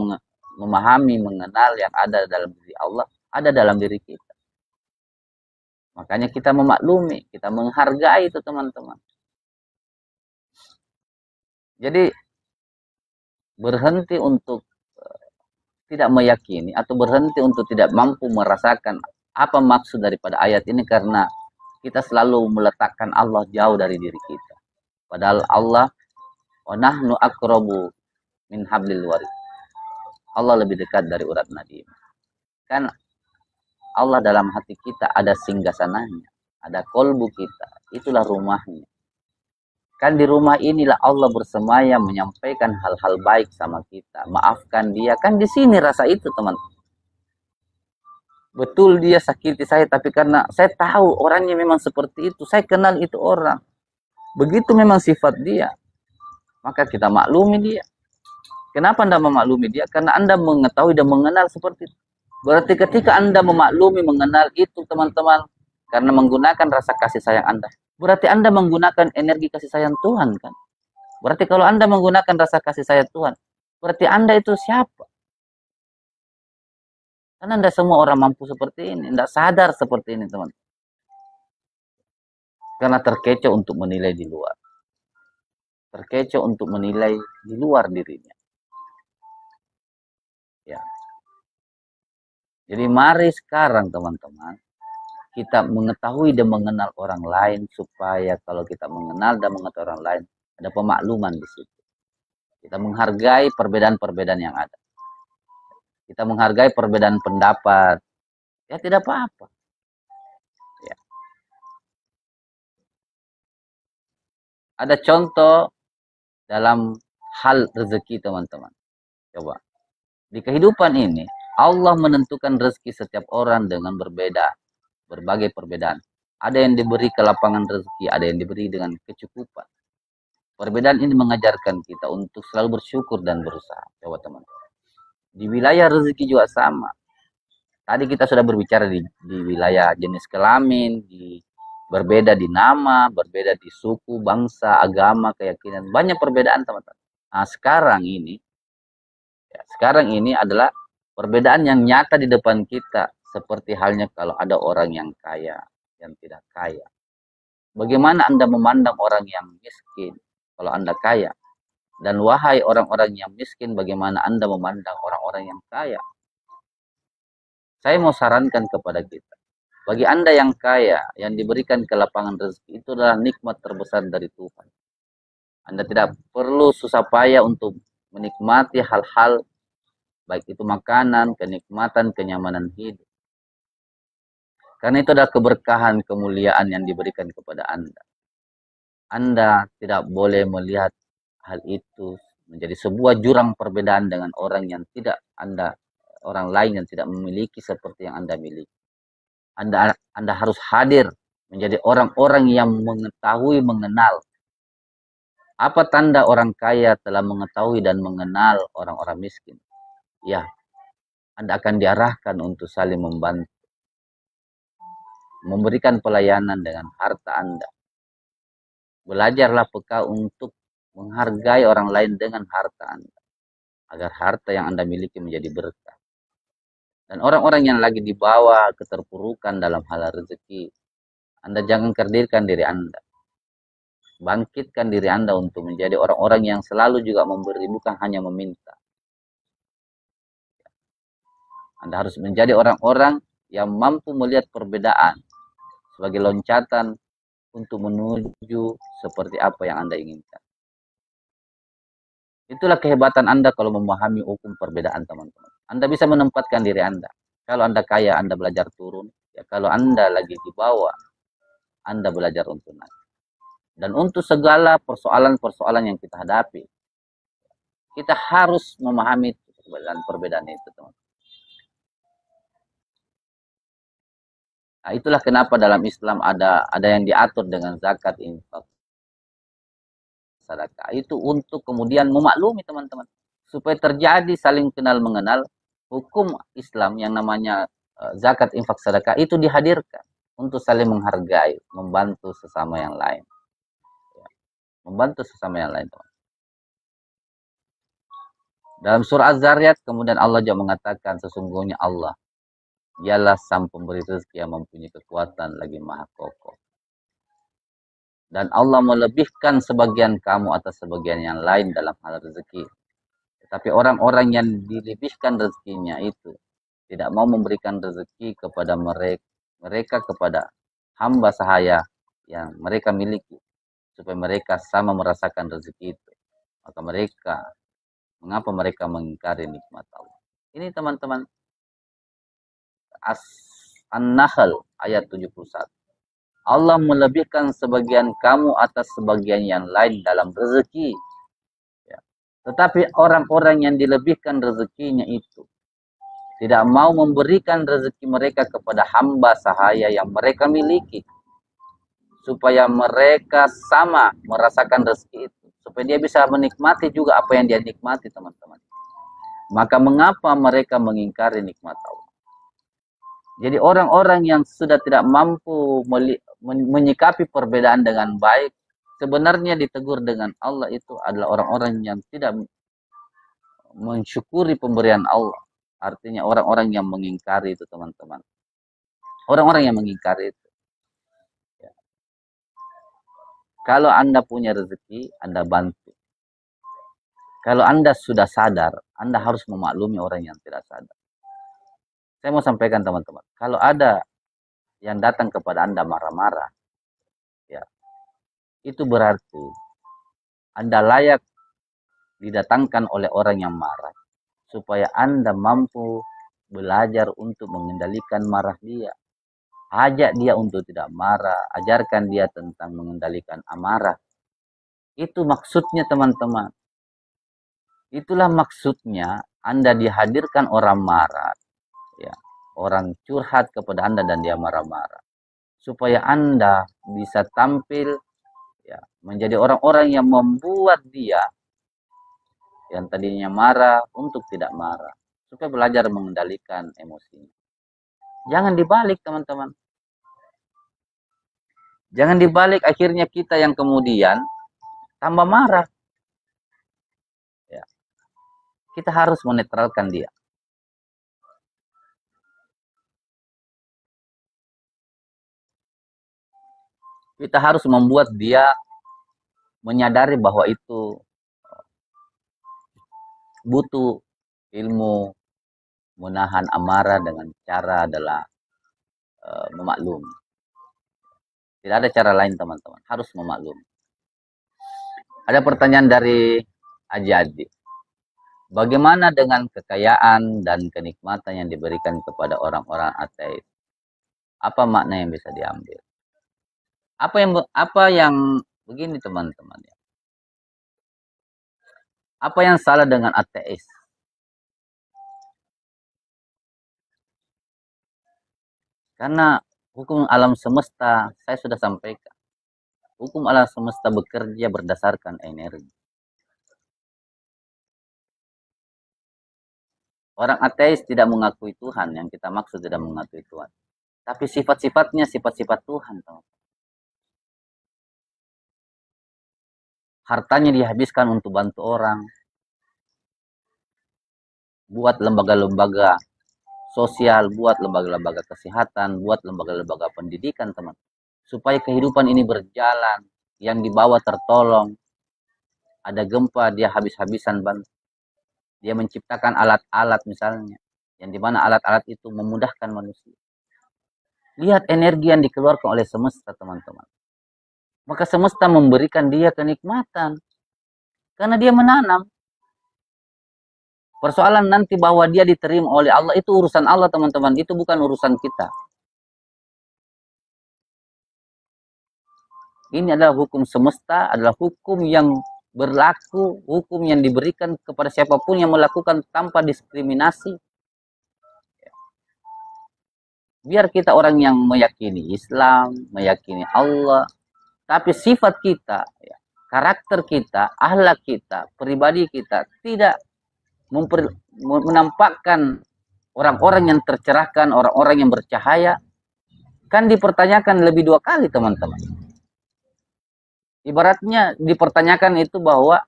memahami, mengenal yang ada dalam diri Allah, ada dalam diri kita. Makanya kita memaklumi, kita menghargai itu teman-teman. Jadi berhenti untuk tidak meyakini atau berhenti untuk tidak mampu merasakan apa maksud daripada ayat ini karena kita selalu meletakkan Allah jauh dari diri kita. Padahal Allah wa nahnu aqrabu min hablil warid. Allah lebih dekat dari urat nadi. Kan Allah dalam hati kita ada singgasananya, ada kolbu kita. Itulah rumahnya. Kan di rumah inilah Allah bersemayam menyampaikan hal-hal baik sama kita. Maafkan dia. Kan di sini rasa itu, teman. Betul dia sakiti saya, tapi karena saya tahu orangnya memang seperti itu. Saya kenal itu orang. Begitu memang sifat dia. Maka kita maklumi dia. Kenapa Anda memaklumi dia? Karena Anda mengetahui dan mengenal seperti itu. Berarti ketika Anda memaklumi, mengenal itu, teman-teman, karena menggunakan rasa kasih sayang Anda, berarti Anda menggunakan energi kasih sayang Tuhan, kan? Berarti kalau Anda menggunakan rasa kasih sayang Tuhan, berarti Anda itu siapa? Karena Anda semua orang mampu seperti ini, Anda sadar seperti ini, teman. Karena terkecoh untuk menilai di luar. Terkecoh untuk menilai di luar dirinya. Ya. Jadi mari sekarang, teman-teman, kita mengetahui dan mengenal orang lain, supaya kalau kita mengenal dan mengetahui orang lain, ada pemakluman di situ. Kita menghargai perbedaan-perbedaan yang ada. Kita menghargai perbedaan pendapat. Ya tidak apa-apa. Ya. Ada contoh dalam hal rezeki, teman-teman. Coba. Di kehidupan ini, Allah menentukan rezeki setiap orang dengan berbeda. Berbagai perbedaan. Ada yang diberi kelapangan rezeki, ada yang diberi dengan kecukupan. Perbedaan ini mengajarkan kita untuk selalu bersyukur dan berusaha. Coba teman-teman. Di wilayah rezeki juga sama. Tadi kita sudah berbicara di wilayah jenis kelamin, berbeda di nama, berbeda di suku, bangsa, agama, keyakinan. Banyak perbedaan, teman-teman. Nah, sekarang ini adalah perbedaan yang nyata di depan kita. Seperti halnya kalau ada orang yang kaya, yang tidak kaya. Bagaimana Anda memandang orang yang miskin kalau Anda kaya? Dan wahai orang-orang yang miskin, bagaimana Anda memandang orang-orang yang kaya? Saya mau sarankan kepada kita. Bagi Anda yang kaya, yang diberikan kelapangan rezeki, itu adalah nikmat terbesar dari Tuhan. Anda tidak perlu susah payah untuk menikmati hal-hal, baik itu makanan, kenikmatan, kenyamanan hidup. Karena itu adalah keberkahan, kemuliaan yang diberikan kepada Anda. Anda tidak boleh melihat hal itu menjadi sebuah jurang perbedaan dengan orang yang tidak orang lain yang tidak memiliki seperti yang Anda miliki. Anda harus hadir menjadi orang-orang yang mengetahui, mengenal. Apa tanda orang kaya telah mengetahui dan mengenal orang-orang miskin? Ya, Anda akan diarahkan untuk saling membantu. Memberikan pelayanan dengan harta Anda. Belajarlah peka untuk menghargai orang lain dengan harta Anda. Agar harta yang Anda miliki menjadi berkah. Dan orang-orang yang lagi dibawa keterpurukan dalam hal rezeki, Anda jangan kerdilkan diri Anda. Bangkitkan diri Anda untuk menjadi orang-orang yang selalu juga memberi, bukan hanya meminta. Anda harus menjadi orang-orang yang mampu melihat perbedaan sebagai loncatan untuk menuju seperti apa yang Anda inginkan. Itulah kehebatan Anda kalau memahami hukum perbedaan, teman-teman. Anda bisa menempatkan diri Anda. Kalau Anda kaya, Anda belajar turun. Ya, kalau Anda lagi di bawah, Anda belajar untuk naik. Dan untuk segala persoalan-persoalan yang kita hadapi, kita harus memahami perbedaan itu, teman-teman. Nah, itulah kenapa dalam Islam ada yang diatur dengan zakat, infak, sedekah. Itu untuk kemudian memaklumi, teman-teman, supaya terjadi saling kenal mengenal. Hukum Islam yang namanya zakat, infak, sedekah itu dihadirkan untuk saling menghargai, membantu sesama yang lain. Ya, membantu sesama yang lain, teman. Dalam surah Az-Zariyat kemudian Allah juga mengatakan, sesungguhnya Allah dialah sang pemberi rezeki yang mempunyai kekuatan lagi maha kokoh. Dan Allah melebihkan sebagian kamu atas sebagian yang lain dalam hal rezeki. Tapi orang-orang yang dilebihkan rezekinya itu tidak mau memberikan rezeki kepada mereka kepada hamba sahaya yang mereka miliki, supaya mereka sama merasakan rezeki itu. Maka mengapa mereka mengingkari nikmat Allah? Ini, teman-teman, An-Nahl ayat 71. Allah melebihkan sebagian kamu atas sebagian yang lain dalam rezeki. Ya. Tetapi orang-orang yang dilebihkan rezekinya itu tidak mau memberikan rezeki mereka kepada hamba sahaya yang mereka miliki, supaya mereka sama merasakan rezeki itu, supaya dia bisa menikmati juga apa yang dia nikmati, teman-teman. Maka mengapa mereka mengingkari nikmat Allah? Jadi orang-orang yang sudah tidak mampu menyikapi perbedaan dengan baik, sebenarnya ditegur dengan Allah itu adalah orang-orang yang tidak mensyukuri pemberian Allah. Artinya orang-orang yang mengingkari itu, teman-teman. Orang-orang yang mengingkari itu. Ya. Kalau Anda punya rezeki, Anda bantu. Kalau Anda sudah sadar, Anda harus memaklumi orang yang tidak sadar. Saya mau sampaikan, teman-teman, kalau ada yang datang kepada Anda marah-marah, ya, itu berarti Anda layak didatangkan oleh orang yang marah, supaya Anda mampu belajar untuk mengendalikan marah dia. Ajak dia untuk tidak marah, ajarkan dia tentang mengendalikan amarah. Itu maksudnya, teman-teman. Itulah maksudnya Anda dihadirkan orang marah, ya, orang curhat kepada Anda dan dia marah-marah, supaya Anda bisa tampil, ya, menjadi orang-orang yang membuat dia yang tadinya marah untuk tidak marah, supaya belajar mengendalikan emosinya. Jangan dibalik, teman-teman. Jangan dibalik, akhirnya kita yang kemudian tambah marah. Ya. Kita harus menetralkan dia. Kita harus membuat dia menyadari bahwa itu butuh ilmu menahan amarah dengan cara adalah memaklumi. Tidak ada cara lain, teman-teman. Harus memaklumi. Ada pertanyaan dari Ajadi. Bagaimana dengan kekayaan dan kenikmatan yang diberikan kepada orang-orang ateis? Apa makna yang bisa diambil? Apa yang begini, teman-teman, ya. Apa yang salah dengan ateis? Karena hukum alam semesta saya sudah sampaikan. Hukum alam semesta bekerja berdasarkan energi. Orang ateis tidak mengakui Tuhan, yang kita maksud tidak mengakui Tuhan. Tapi sifat-sifatnya sifat-sifat Tuhan, teman. Hartanya dihabiskan untuk bantu orang, buat lembaga-lembaga sosial, buat lembaga-lembaga kesehatan, buat lembaga-lembaga pendidikan, teman. Supaya kehidupan ini berjalan, yang di bawah tertolong. Ada gempa, dia habis-habisan bantu. Dia menciptakan alat-alat misalnya, yang dimana alat-alat itu memudahkan manusia. Lihat energi yang dikeluarkan oleh semesta, teman-teman. Maka semesta memberikan dia kenikmatan. Karena dia menanam. Persoalan nanti bahwa dia diterima oleh Allah, itu urusan Allah, teman-teman. Itu bukan urusan kita. Ini adalah hukum semesta, adalah hukum yang berlaku, hukum yang diberikan kepada siapapun yang melakukan tanpa diskriminasi. Biar kita orang yang meyakini Islam, meyakini Allah, tapi sifat kita, ya, karakter kita, akhlak kita, pribadi kita tidak menampakkan orang-orang yang tercerahkan, orang-orang yang bercahaya, kan dipertanyakan lebih 2 kali, teman-teman. Ibaratnya dipertanyakan itu bahwa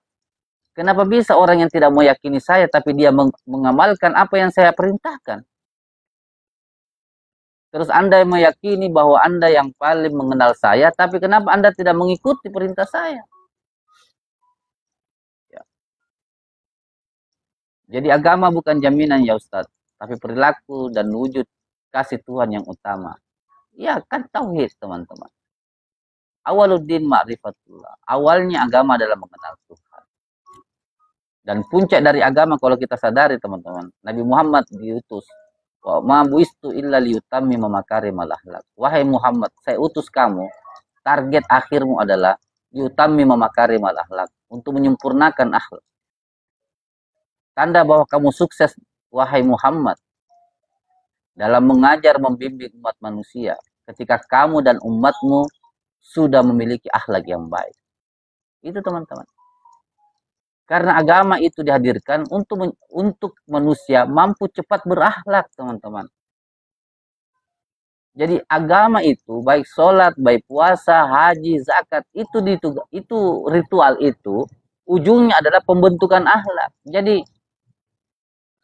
kenapa bisa orang yang tidak meyakini saya tapi dia mengamalkan apa yang saya perintahkan. Terus Anda meyakini bahwa Anda yang paling mengenal saya, tapi kenapa Anda tidak mengikuti perintah saya? Ya. Jadi agama bukan jaminan, ya Ustadz, tapi perilaku dan wujud kasih Tuhan yang utama. Ya kan tauhid, teman-teman. Awaluddin ma'rifatullah. Awalnya agama adalah mengenal Tuhan. Dan puncak dari agama kalau kita sadari, teman-teman, Nabi Muhammad diutus Wa ma buistu illa liyutammima makarimal akhlak. Wahai Muhammad, saya utus kamu, target akhirmu adalah liyutammima makarimal akhlak, untuk menyempurnakan akhlak. Tanda bahwa kamu sukses, wahai Muhammad, dalam mengajar membimbing umat manusia ketika kamu dan umatmu sudah memiliki akhlak yang baik. Itu teman-teman. Karena agama itu dihadirkan untuk manusia mampu cepat berakhlak, teman-teman. Jadi agama itu, baik sholat, baik puasa, haji, zakat, itu ritual itu ujungnya adalah pembentukan akhlak. Jadi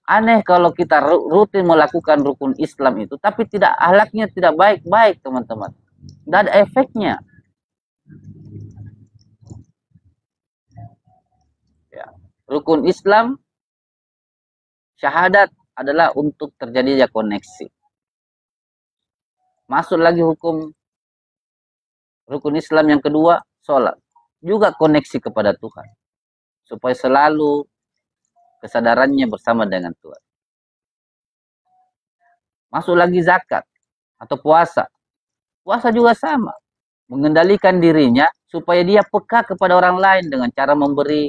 aneh kalau kita rutin melakukan rukun Islam itu, tapi tidak akhlaknya tidak baik-baik, teman-teman. Tidak ada efeknya. Ya. Rukun Islam, syahadat adalah untuk terjadinya koneksi. Masuk lagi hukum rukun Islam yang kedua, sholat. Juga koneksi kepada Tuhan. Supaya selalu kesadarannya bersama dengan Tuhan. Masuk lagi zakat atau puasa. Puasa juga sama. Mengendalikan dirinya supaya dia peka kepada orang lain dengan cara memberi.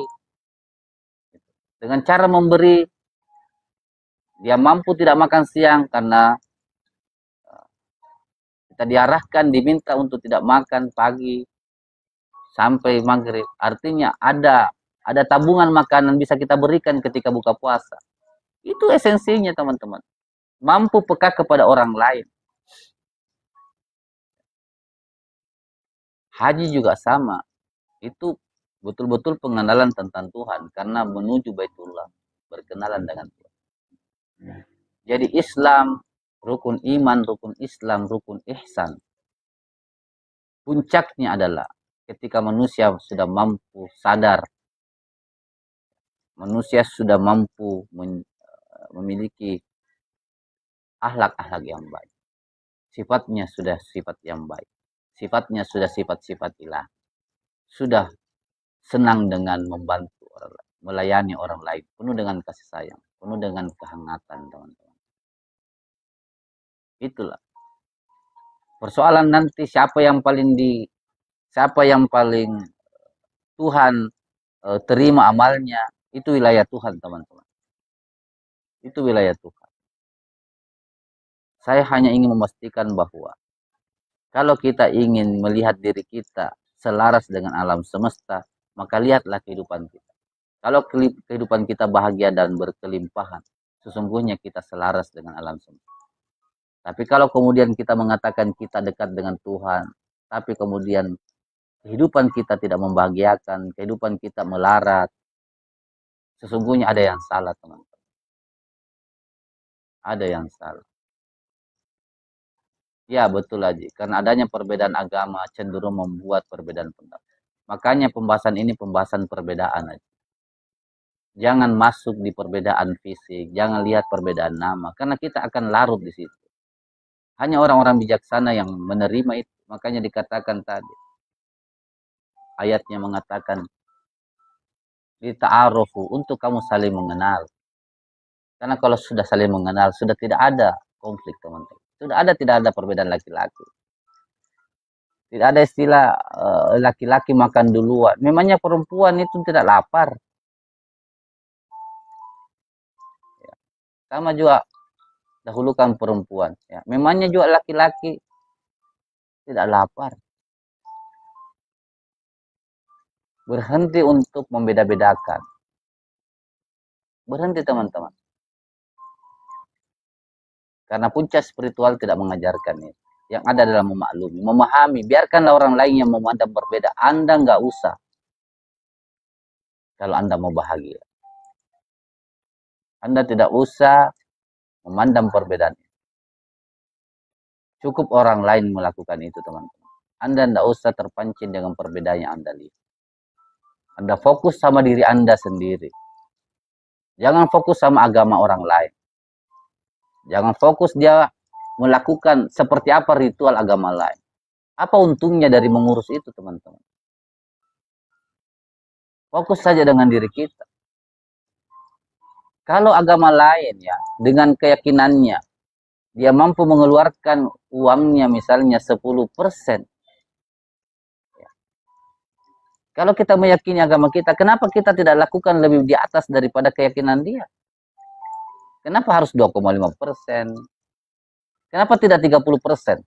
Dengan cara memberi, dia mampu tidak makan siang karena kita diarahkan, diminta untuk tidak makan pagi sampai maghrib. Artinya ada tabungan makanan bisa kita berikan ketika buka puasa. Itu esensinya, teman-teman. Mampu peka kepada orang lain. Haji juga sama. Itu betul-betul pengenalan tentang Tuhan karena menuju Baitullah, berkenalan dengan Tuhan. Jadi Islam, rukun iman, rukun Islam, rukun ihsan. Puncaknya adalah ketika manusia sudah mampu sadar, manusia sudah mampu memiliki akhlak-akhlak yang baik. Sifatnya sudah sifat yang baik. Sifatnya sudah sifat-sifat ilahi. Sudah senang dengan membantu orang lain, melayani orang lain, penuh dengan kasih sayang, penuh dengan kehangatan, teman-teman. Itulah persoalan nanti siapa yang paling Tuhan terima amalnya, itu wilayah Tuhan, teman-teman. Itu wilayah Tuhan. Saya hanya ingin memastikan bahwa kalau kita ingin melihat diri kita selaras dengan alam semesta, maka lihatlah kehidupan kita. Kalau kehidupan kita bahagia dan berkelimpahan, sesungguhnya kita selaras dengan alam semesta. Tapi kalau kemudian kita mengatakan kita dekat dengan Tuhan, tapi kemudian kehidupan kita tidak membahagiakan, kehidupan kita melarat, sesungguhnya ada yang salah, teman-teman. Ada yang salah. Ya, betul Haji. Karena adanya perbedaan agama cenderung membuat perbedaan pendapat. Makanya pembahasan ini pembahasan perbedaan Haji. Jangan masuk di perbedaan fisik, jangan lihat perbedaan nama, karena kita akan larut di situ. Hanya orang-orang bijaksana yang menerima itu. Makanya dikatakan tadi, ayatnya mengatakan, lita'arufu, untuk kamu saling mengenal. Karena kalau sudah saling mengenal, sudah tidak ada konflik, teman-teman. Tidak ada perbedaan laki-laki. Tidak ada istilah laki-laki makan duluan. Memangnya perempuan itu tidak lapar. Ya. Sama juga dahulukan perempuan. Ya. Memangnya juga laki-laki tidak lapar. Berhenti untuk membeda-bedakan. Berhenti, teman-teman. Karena puncak spiritual tidak mengajarkan itu. Yang ada adalah memaklumi, memahami. Biarkanlah orang lain yang memandang berbeda. Anda nggak usah. Kalau Anda mau bahagia. Anda tidak usah memandang perbedaan. Cukup orang lain melakukan itu, teman-teman. Anda tidak usah terpancing dengan perbedaan yang Anda lihat. Anda fokus sama diri Anda sendiri. Jangan fokus sama agama orang lain. Jangan fokus dia melakukan seperti apa ritual agama lain. Apa untungnya dari mengurus itu, teman-teman? Fokus saja dengan diri kita. Kalau agama lain ya, dengan keyakinannya, dia mampu mengeluarkan uangnya misalnya 10%. Kalau kita meyakini agama kita, kenapa kita tidak lakukan lebih di atas daripada keyakinan dia? Kenapa harus 2,5%? Kenapa tidak 30%?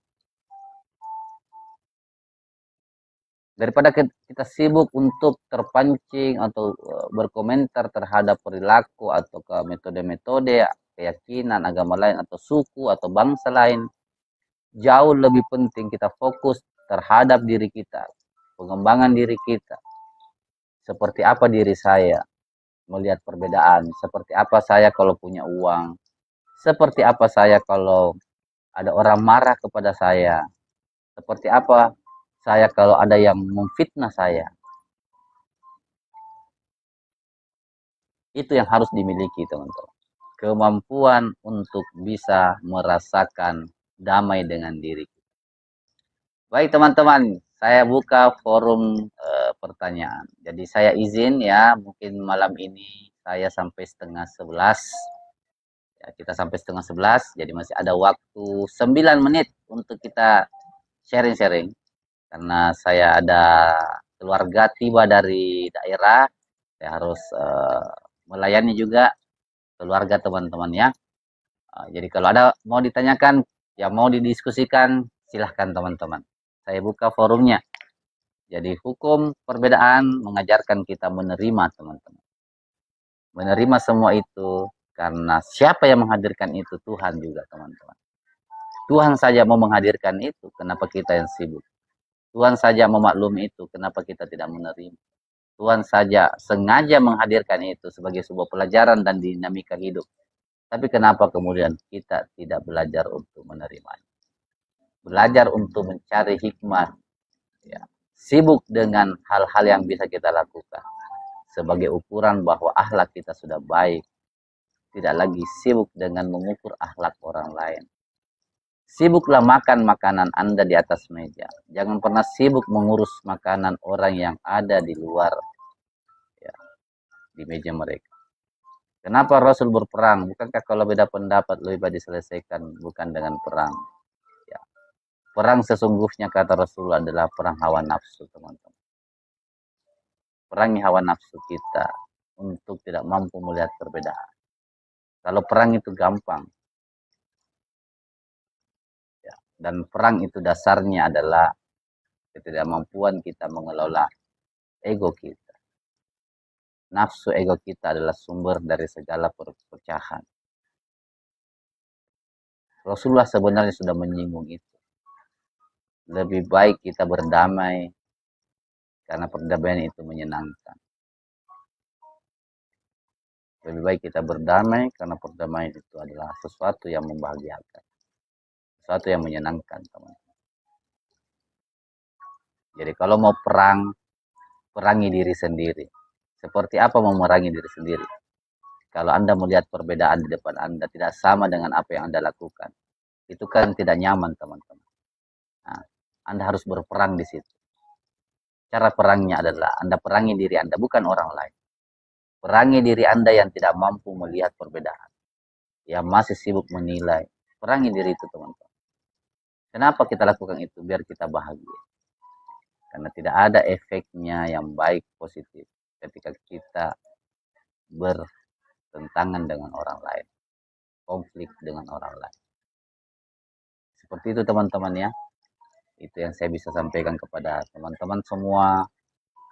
Daripada kita sibuk untuk terpancing atau berkomentar terhadap perilaku atau ke metode-metode keyakinan agama lain atau suku atau bangsa lain, jauh lebih penting kita fokus terhadap diri kita, pengembangan diri kita. Seperti apa diri saya melihat perbedaan, seperti apa saya kalau punya uang, seperti apa saya kalau ada orang marah kepada saya, seperti apa saya kalau ada yang memfitnah saya. Itu yang harus dimiliki, teman-teman. Kemampuan untuk bisa merasakan damai dengan diri. Baik, teman-teman, saya buka forum pertanyaan. Jadi saya izin ya, mungkin malam ini saya sampai setengah 11. Ya, kita sampai setengah 11, jadi masih ada waktu 9 menit untuk kita sharing-sharing. Karena saya ada keluarga tiba dari daerah, saya harus melayani juga keluarga teman-teman ya. Jadi kalau ada mau ditanyakan, ya mau didiskusikan, silahkan teman-teman. Saya buka forumnya. Jadi hukum perbedaan mengajarkan kita menerima teman-teman. Menerima semua itu karena siapa yang menghadirkan itu? Tuhan juga teman-teman. Tuhan saja mau menghadirkan itu, kenapa kita yang sibuk? Tuhan saja memaklumi itu, kenapa kita tidak menerima? Tuhan saja sengaja menghadirkan itu sebagai sebuah pelajaran dan dinamika hidup. Tapi kenapa kemudian kita tidak belajar untuk menerimanya? Belajar untuk mencari hikmah. Ya. Sibuk dengan hal-hal yang bisa kita lakukan. Sebagai ukuran bahwa akhlak kita sudah baik. Tidak lagi sibuk dengan mengukur akhlak orang lain. Sibuklah makan makanan Anda di atas meja. Jangan pernah sibuk mengurus makanan orang yang ada di luar, ya, di meja mereka. Kenapa Rasul berperang? Bukankah kalau beda pendapat lebih baik diselesaikan bukan dengan perang? Ya. Perang sesungguhnya kata Rasul adalah perang hawa nafsu, teman-teman. Perangi hawa nafsu kita untuk tidak mampu melihat perbedaan. Kalau perang itu gampang. Ya. Dan perang itu dasarnya adalah ketidakmampuan kita mengelola ego kita. Nafsu ego kita adalah sumber dari segala perpecahan. Rasulullah sebenarnya sudah menyinggung itu. Lebih baik kita berdamai karena perdamaian itu menyenangkan. Lebih baik kita berdamai karena perdamaian itu adalah sesuatu yang membahagiakan. Sesuatu yang menyenangkan, teman-teman. Jadi kalau mau perang, perangi diri sendiri. Seperti apa memerangi diri sendiri? Kalau Anda melihat perbedaan di depan Anda tidak sama dengan apa yang Anda lakukan, itu kan tidak nyaman, teman-teman. Nah, Anda harus berperang di situ. Cara perangnya adalah Anda perangi diri Anda, bukan orang lain. Perangi diri Anda yang tidak mampu melihat perbedaan, yang masih sibuk menilai. Perangi diri itu, teman-teman. Kenapa kita lakukan itu? Biar kita bahagia. Karena tidak ada efeknya yang baik, positif, ketika kita bertentangan dengan orang lain, konflik dengan orang lain. Seperti itu teman-teman ya. Itu yang saya bisa sampaikan kepada teman-teman semua.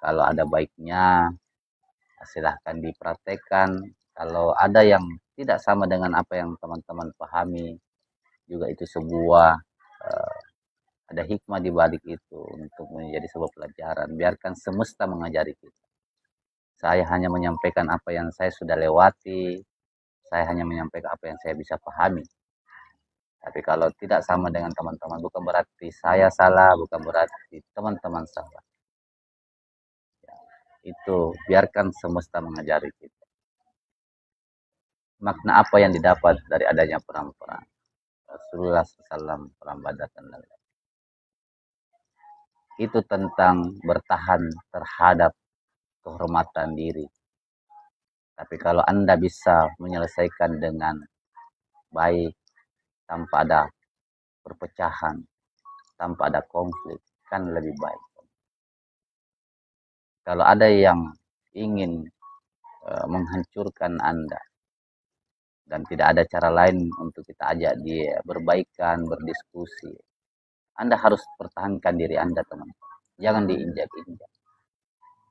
Kalau ada baiknya, silahkan dipraktekkan. Kalau ada yang tidak sama dengan apa yang teman-teman pahami, juga itu sebuah ada hikmah di balik itu untuk menjadi sebuah pelajaran. Biarkan semesta mengajari kita. Saya hanya menyampaikan apa yang saya sudah lewati. Saya hanya menyampaikan apa yang saya bisa pahami. Tapi kalau tidak sama dengan teman-teman, bukan berarti saya salah, bukan berarti teman-teman salah. Ya, itu biarkan semesta mengajari kita. Makna apa yang didapat dari adanya perang-perang? Rasulullah SAW perang Badar dan lain-lain. Itu tentang bertahan terhadap kehormatan diri. Tapi kalau Anda bisa menyelesaikan dengan baik, tanpa ada perpecahan, tanpa ada konflik, kan lebih baik. Kalau ada yang ingin menghancurkan Anda dan tidak ada cara lain untuk kita ajak dia berbaikan, berdiskusi, Anda harus pertahankan diri Anda, teman-teman. Jangan diinjak-injak.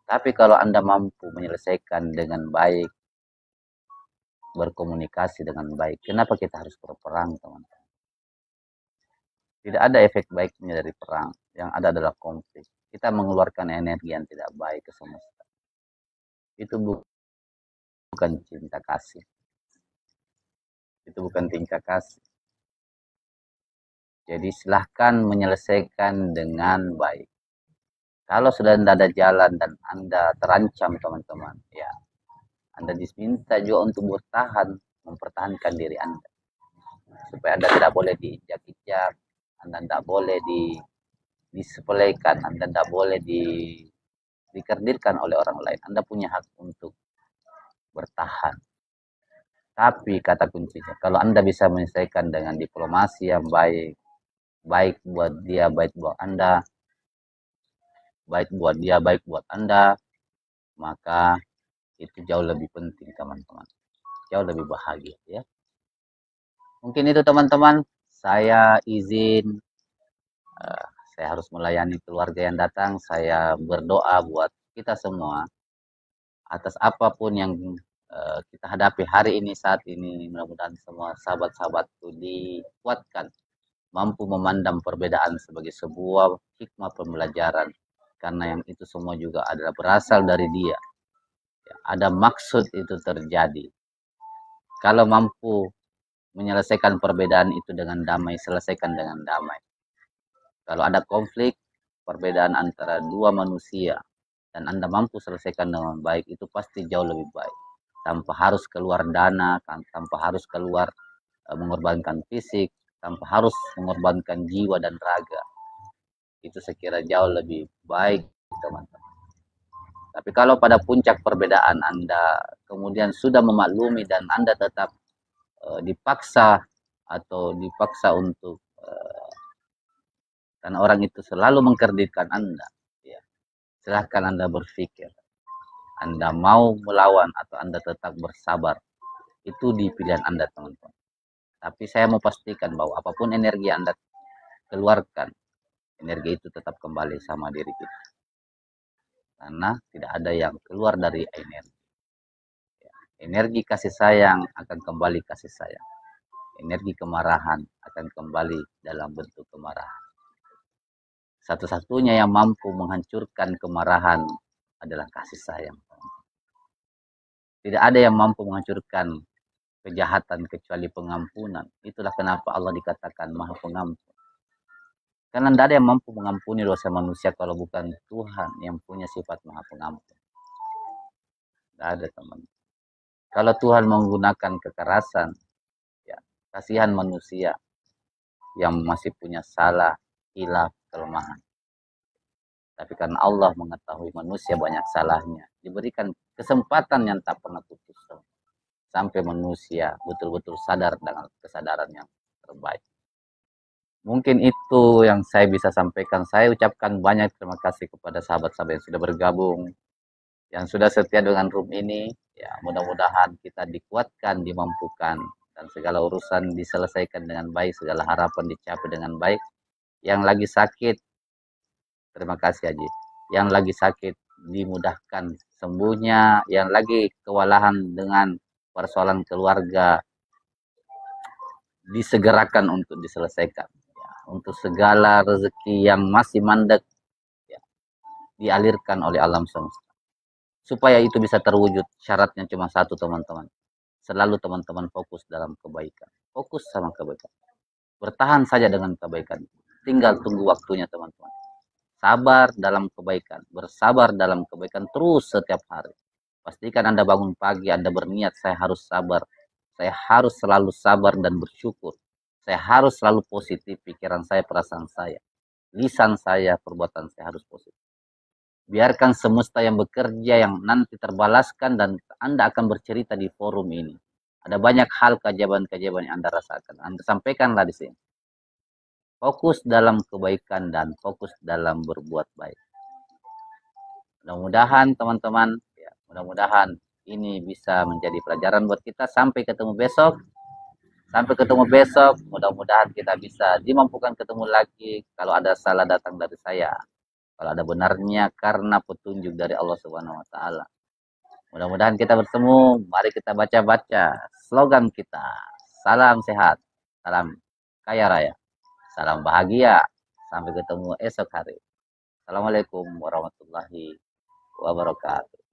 Tapi kalau Anda mampu menyelesaikan dengan baik, berkomunikasi dengan baik, kenapa kita harus berperang, teman-teman? Tidak ada efek baiknya dari perang. Yang ada adalah konflik. Kita mengeluarkan energi yang tidak baik ke semesta. Itu bukan cinta kasih. Itu bukan tingkah kasih. Jadi silahkan menyelesaikan dengan baik. Kalau sudah tidak ada jalan dan Anda terancam, teman-teman, ya Anda diminta juga untuk bertahan, mempertahankan diri Anda. Supaya Anda tidak boleh diinjak-injak, Anda tidak boleh disepelekan, Anda tidak boleh dikerdilkan oleh orang lain. Anda punya hak untuk bertahan. Tapi kata kuncinya, kalau Anda bisa menyelesaikan dengan diplomasi yang baik, baik buat dia, baik buat Anda, baik buat dia, baik buat Anda, maka itu jauh lebih penting, teman-teman. Jauh lebih bahagia, ya. Mungkin itu, teman-teman. Saya izin, saya harus melayani keluarga yang datang. Saya berdoa buat kita semua atas apapun yang kita hadapi hari ini, saat ini. Mudah-mudahan semua sahabat-sahabatku dikuatkan, mampu memandang perbedaan sebagai sebuah hikmah pembelajaran, karena yang itu semua juga adalah berasal dari dia. Ada maksud itu terjadi. Kalau mampu menyelesaikan perbedaan itu dengan damai, selesaikan dengan damai. Kalau ada konflik, perbedaan antara dua manusia, dan Anda mampu selesaikan dengan baik, itu pasti jauh lebih baik. Tanpa harus keluar dana, tanpa harus keluar mengorbankan fisik, tanpa harus mengorbankan jiwa dan raga. Itu saya kira jauh lebih baik, teman-teman. Tapi kalau pada puncak perbedaan Anda kemudian sudah memaklumi dan Anda tetap dipaksa untuk karena orang itu selalu mengkerdilkan Anda, ya, silahkan Anda berpikir, Anda mau melawan atau Anda tetap bersabar. Itu di pilihan Anda, teman-teman. Tapi saya mau pastikan bahwa apapun energi Anda keluarkan, energi itu tetap kembali sama diri kita. Karena tidak ada yang keluar dari energi. Energi kasih sayang akan kembali kasih sayang. Energi kemarahan akan kembali dalam bentuk kemarahan. Satu-satunya yang mampu menghancurkan kemarahan adalah kasih sayang. Tidak ada yang mampu menghancurkan kejahatan kecuali pengampunan. Itulah kenapa Allah dikatakan Maha Pengampun. Karena tidak ada yang mampu mengampuni dosa manusia kalau bukan Tuhan yang punya sifat Maha Pengampun. Tidak ada, teman. Kalau Tuhan menggunakan kekerasan, ya, kasihan manusia yang masih punya salah, hilaf, kelemahan. Tapi karena Allah mengetahui manusia banyak salahnya, diberikan kesempatan yang tak pernah putus, sampai manusia betul-betul sadar dengan kesadaran yang terbaik. Mungkin itu yang saya bisa sampaikan. Saya ucapkan banyak terima kasih kepada sahabat-sahabat yang sudah bergabung, yang sudah setia dengan room ini. Ya, mudah-mudahan kita dikuatkan, dimampukan, dan segala urusan diselesaikan dengan baik, segala harapan dicapai dengan baik. Yang lagi sakit, terima kasih Haji. Yang lagi sakit dimudahkan sembuhnya, yang lagi kewalahan dengan persoalan keluarga disegerakan untuk diselesaikan. Untuk segala rezeki yang masih mandek, ya, dialirkan oleh alam semesta. Supaya itu bisa terwujud, syaratnya cuma satu, teman-teman. Selalu teman-teman fokus dalam kebaikan. Fokus sama kebaikan. Bertahan saja dengan kebaikan. Tinggal tunggu waktunya, teman-teman. Sabar dalam kebaikan. Bersabar dalam kebaikan terus setiap hari. Pastikan Anda bangun pagi, Anda berniat, saya harus sabar. Saya harus selalu sabar dan bersyukur. Saya harus selalu positif, pikiran saya, perasaan saya. Lisan saya, perbuatan saya harus positif. Biarkan semesta yang bekerja, yang nanti terbalaskan, dan Anda akan bercerita di forum ini. Ada banyak hal keajaiban-keajaiban yang Anda rasakan. Anda sampaikanlah di sini. Fokus dalam kebaikan dan fokus dalam berbuat baik. Mudah-mudahan teman-teman, ya, mudah-mudahan ini bisa menjadi pelajaran buat kita. Sampai ketemu besok. Sampai ketemu besok. Mudah-mudahan kita bisa dimampukan ketemu lagi. Kalau ada salah datang dari saya. Kalau ada benarnya karena petunjuk dari Allah Subhanahu wa taala. Mudah-mudahan kita bertemu. Mari kita baca-baca slogan kita. Salam sehat, salam kaya raya, salam bahagia. Sampai ketemu esok hari. Assalamualaikum warahmatullahi wabarakatuh.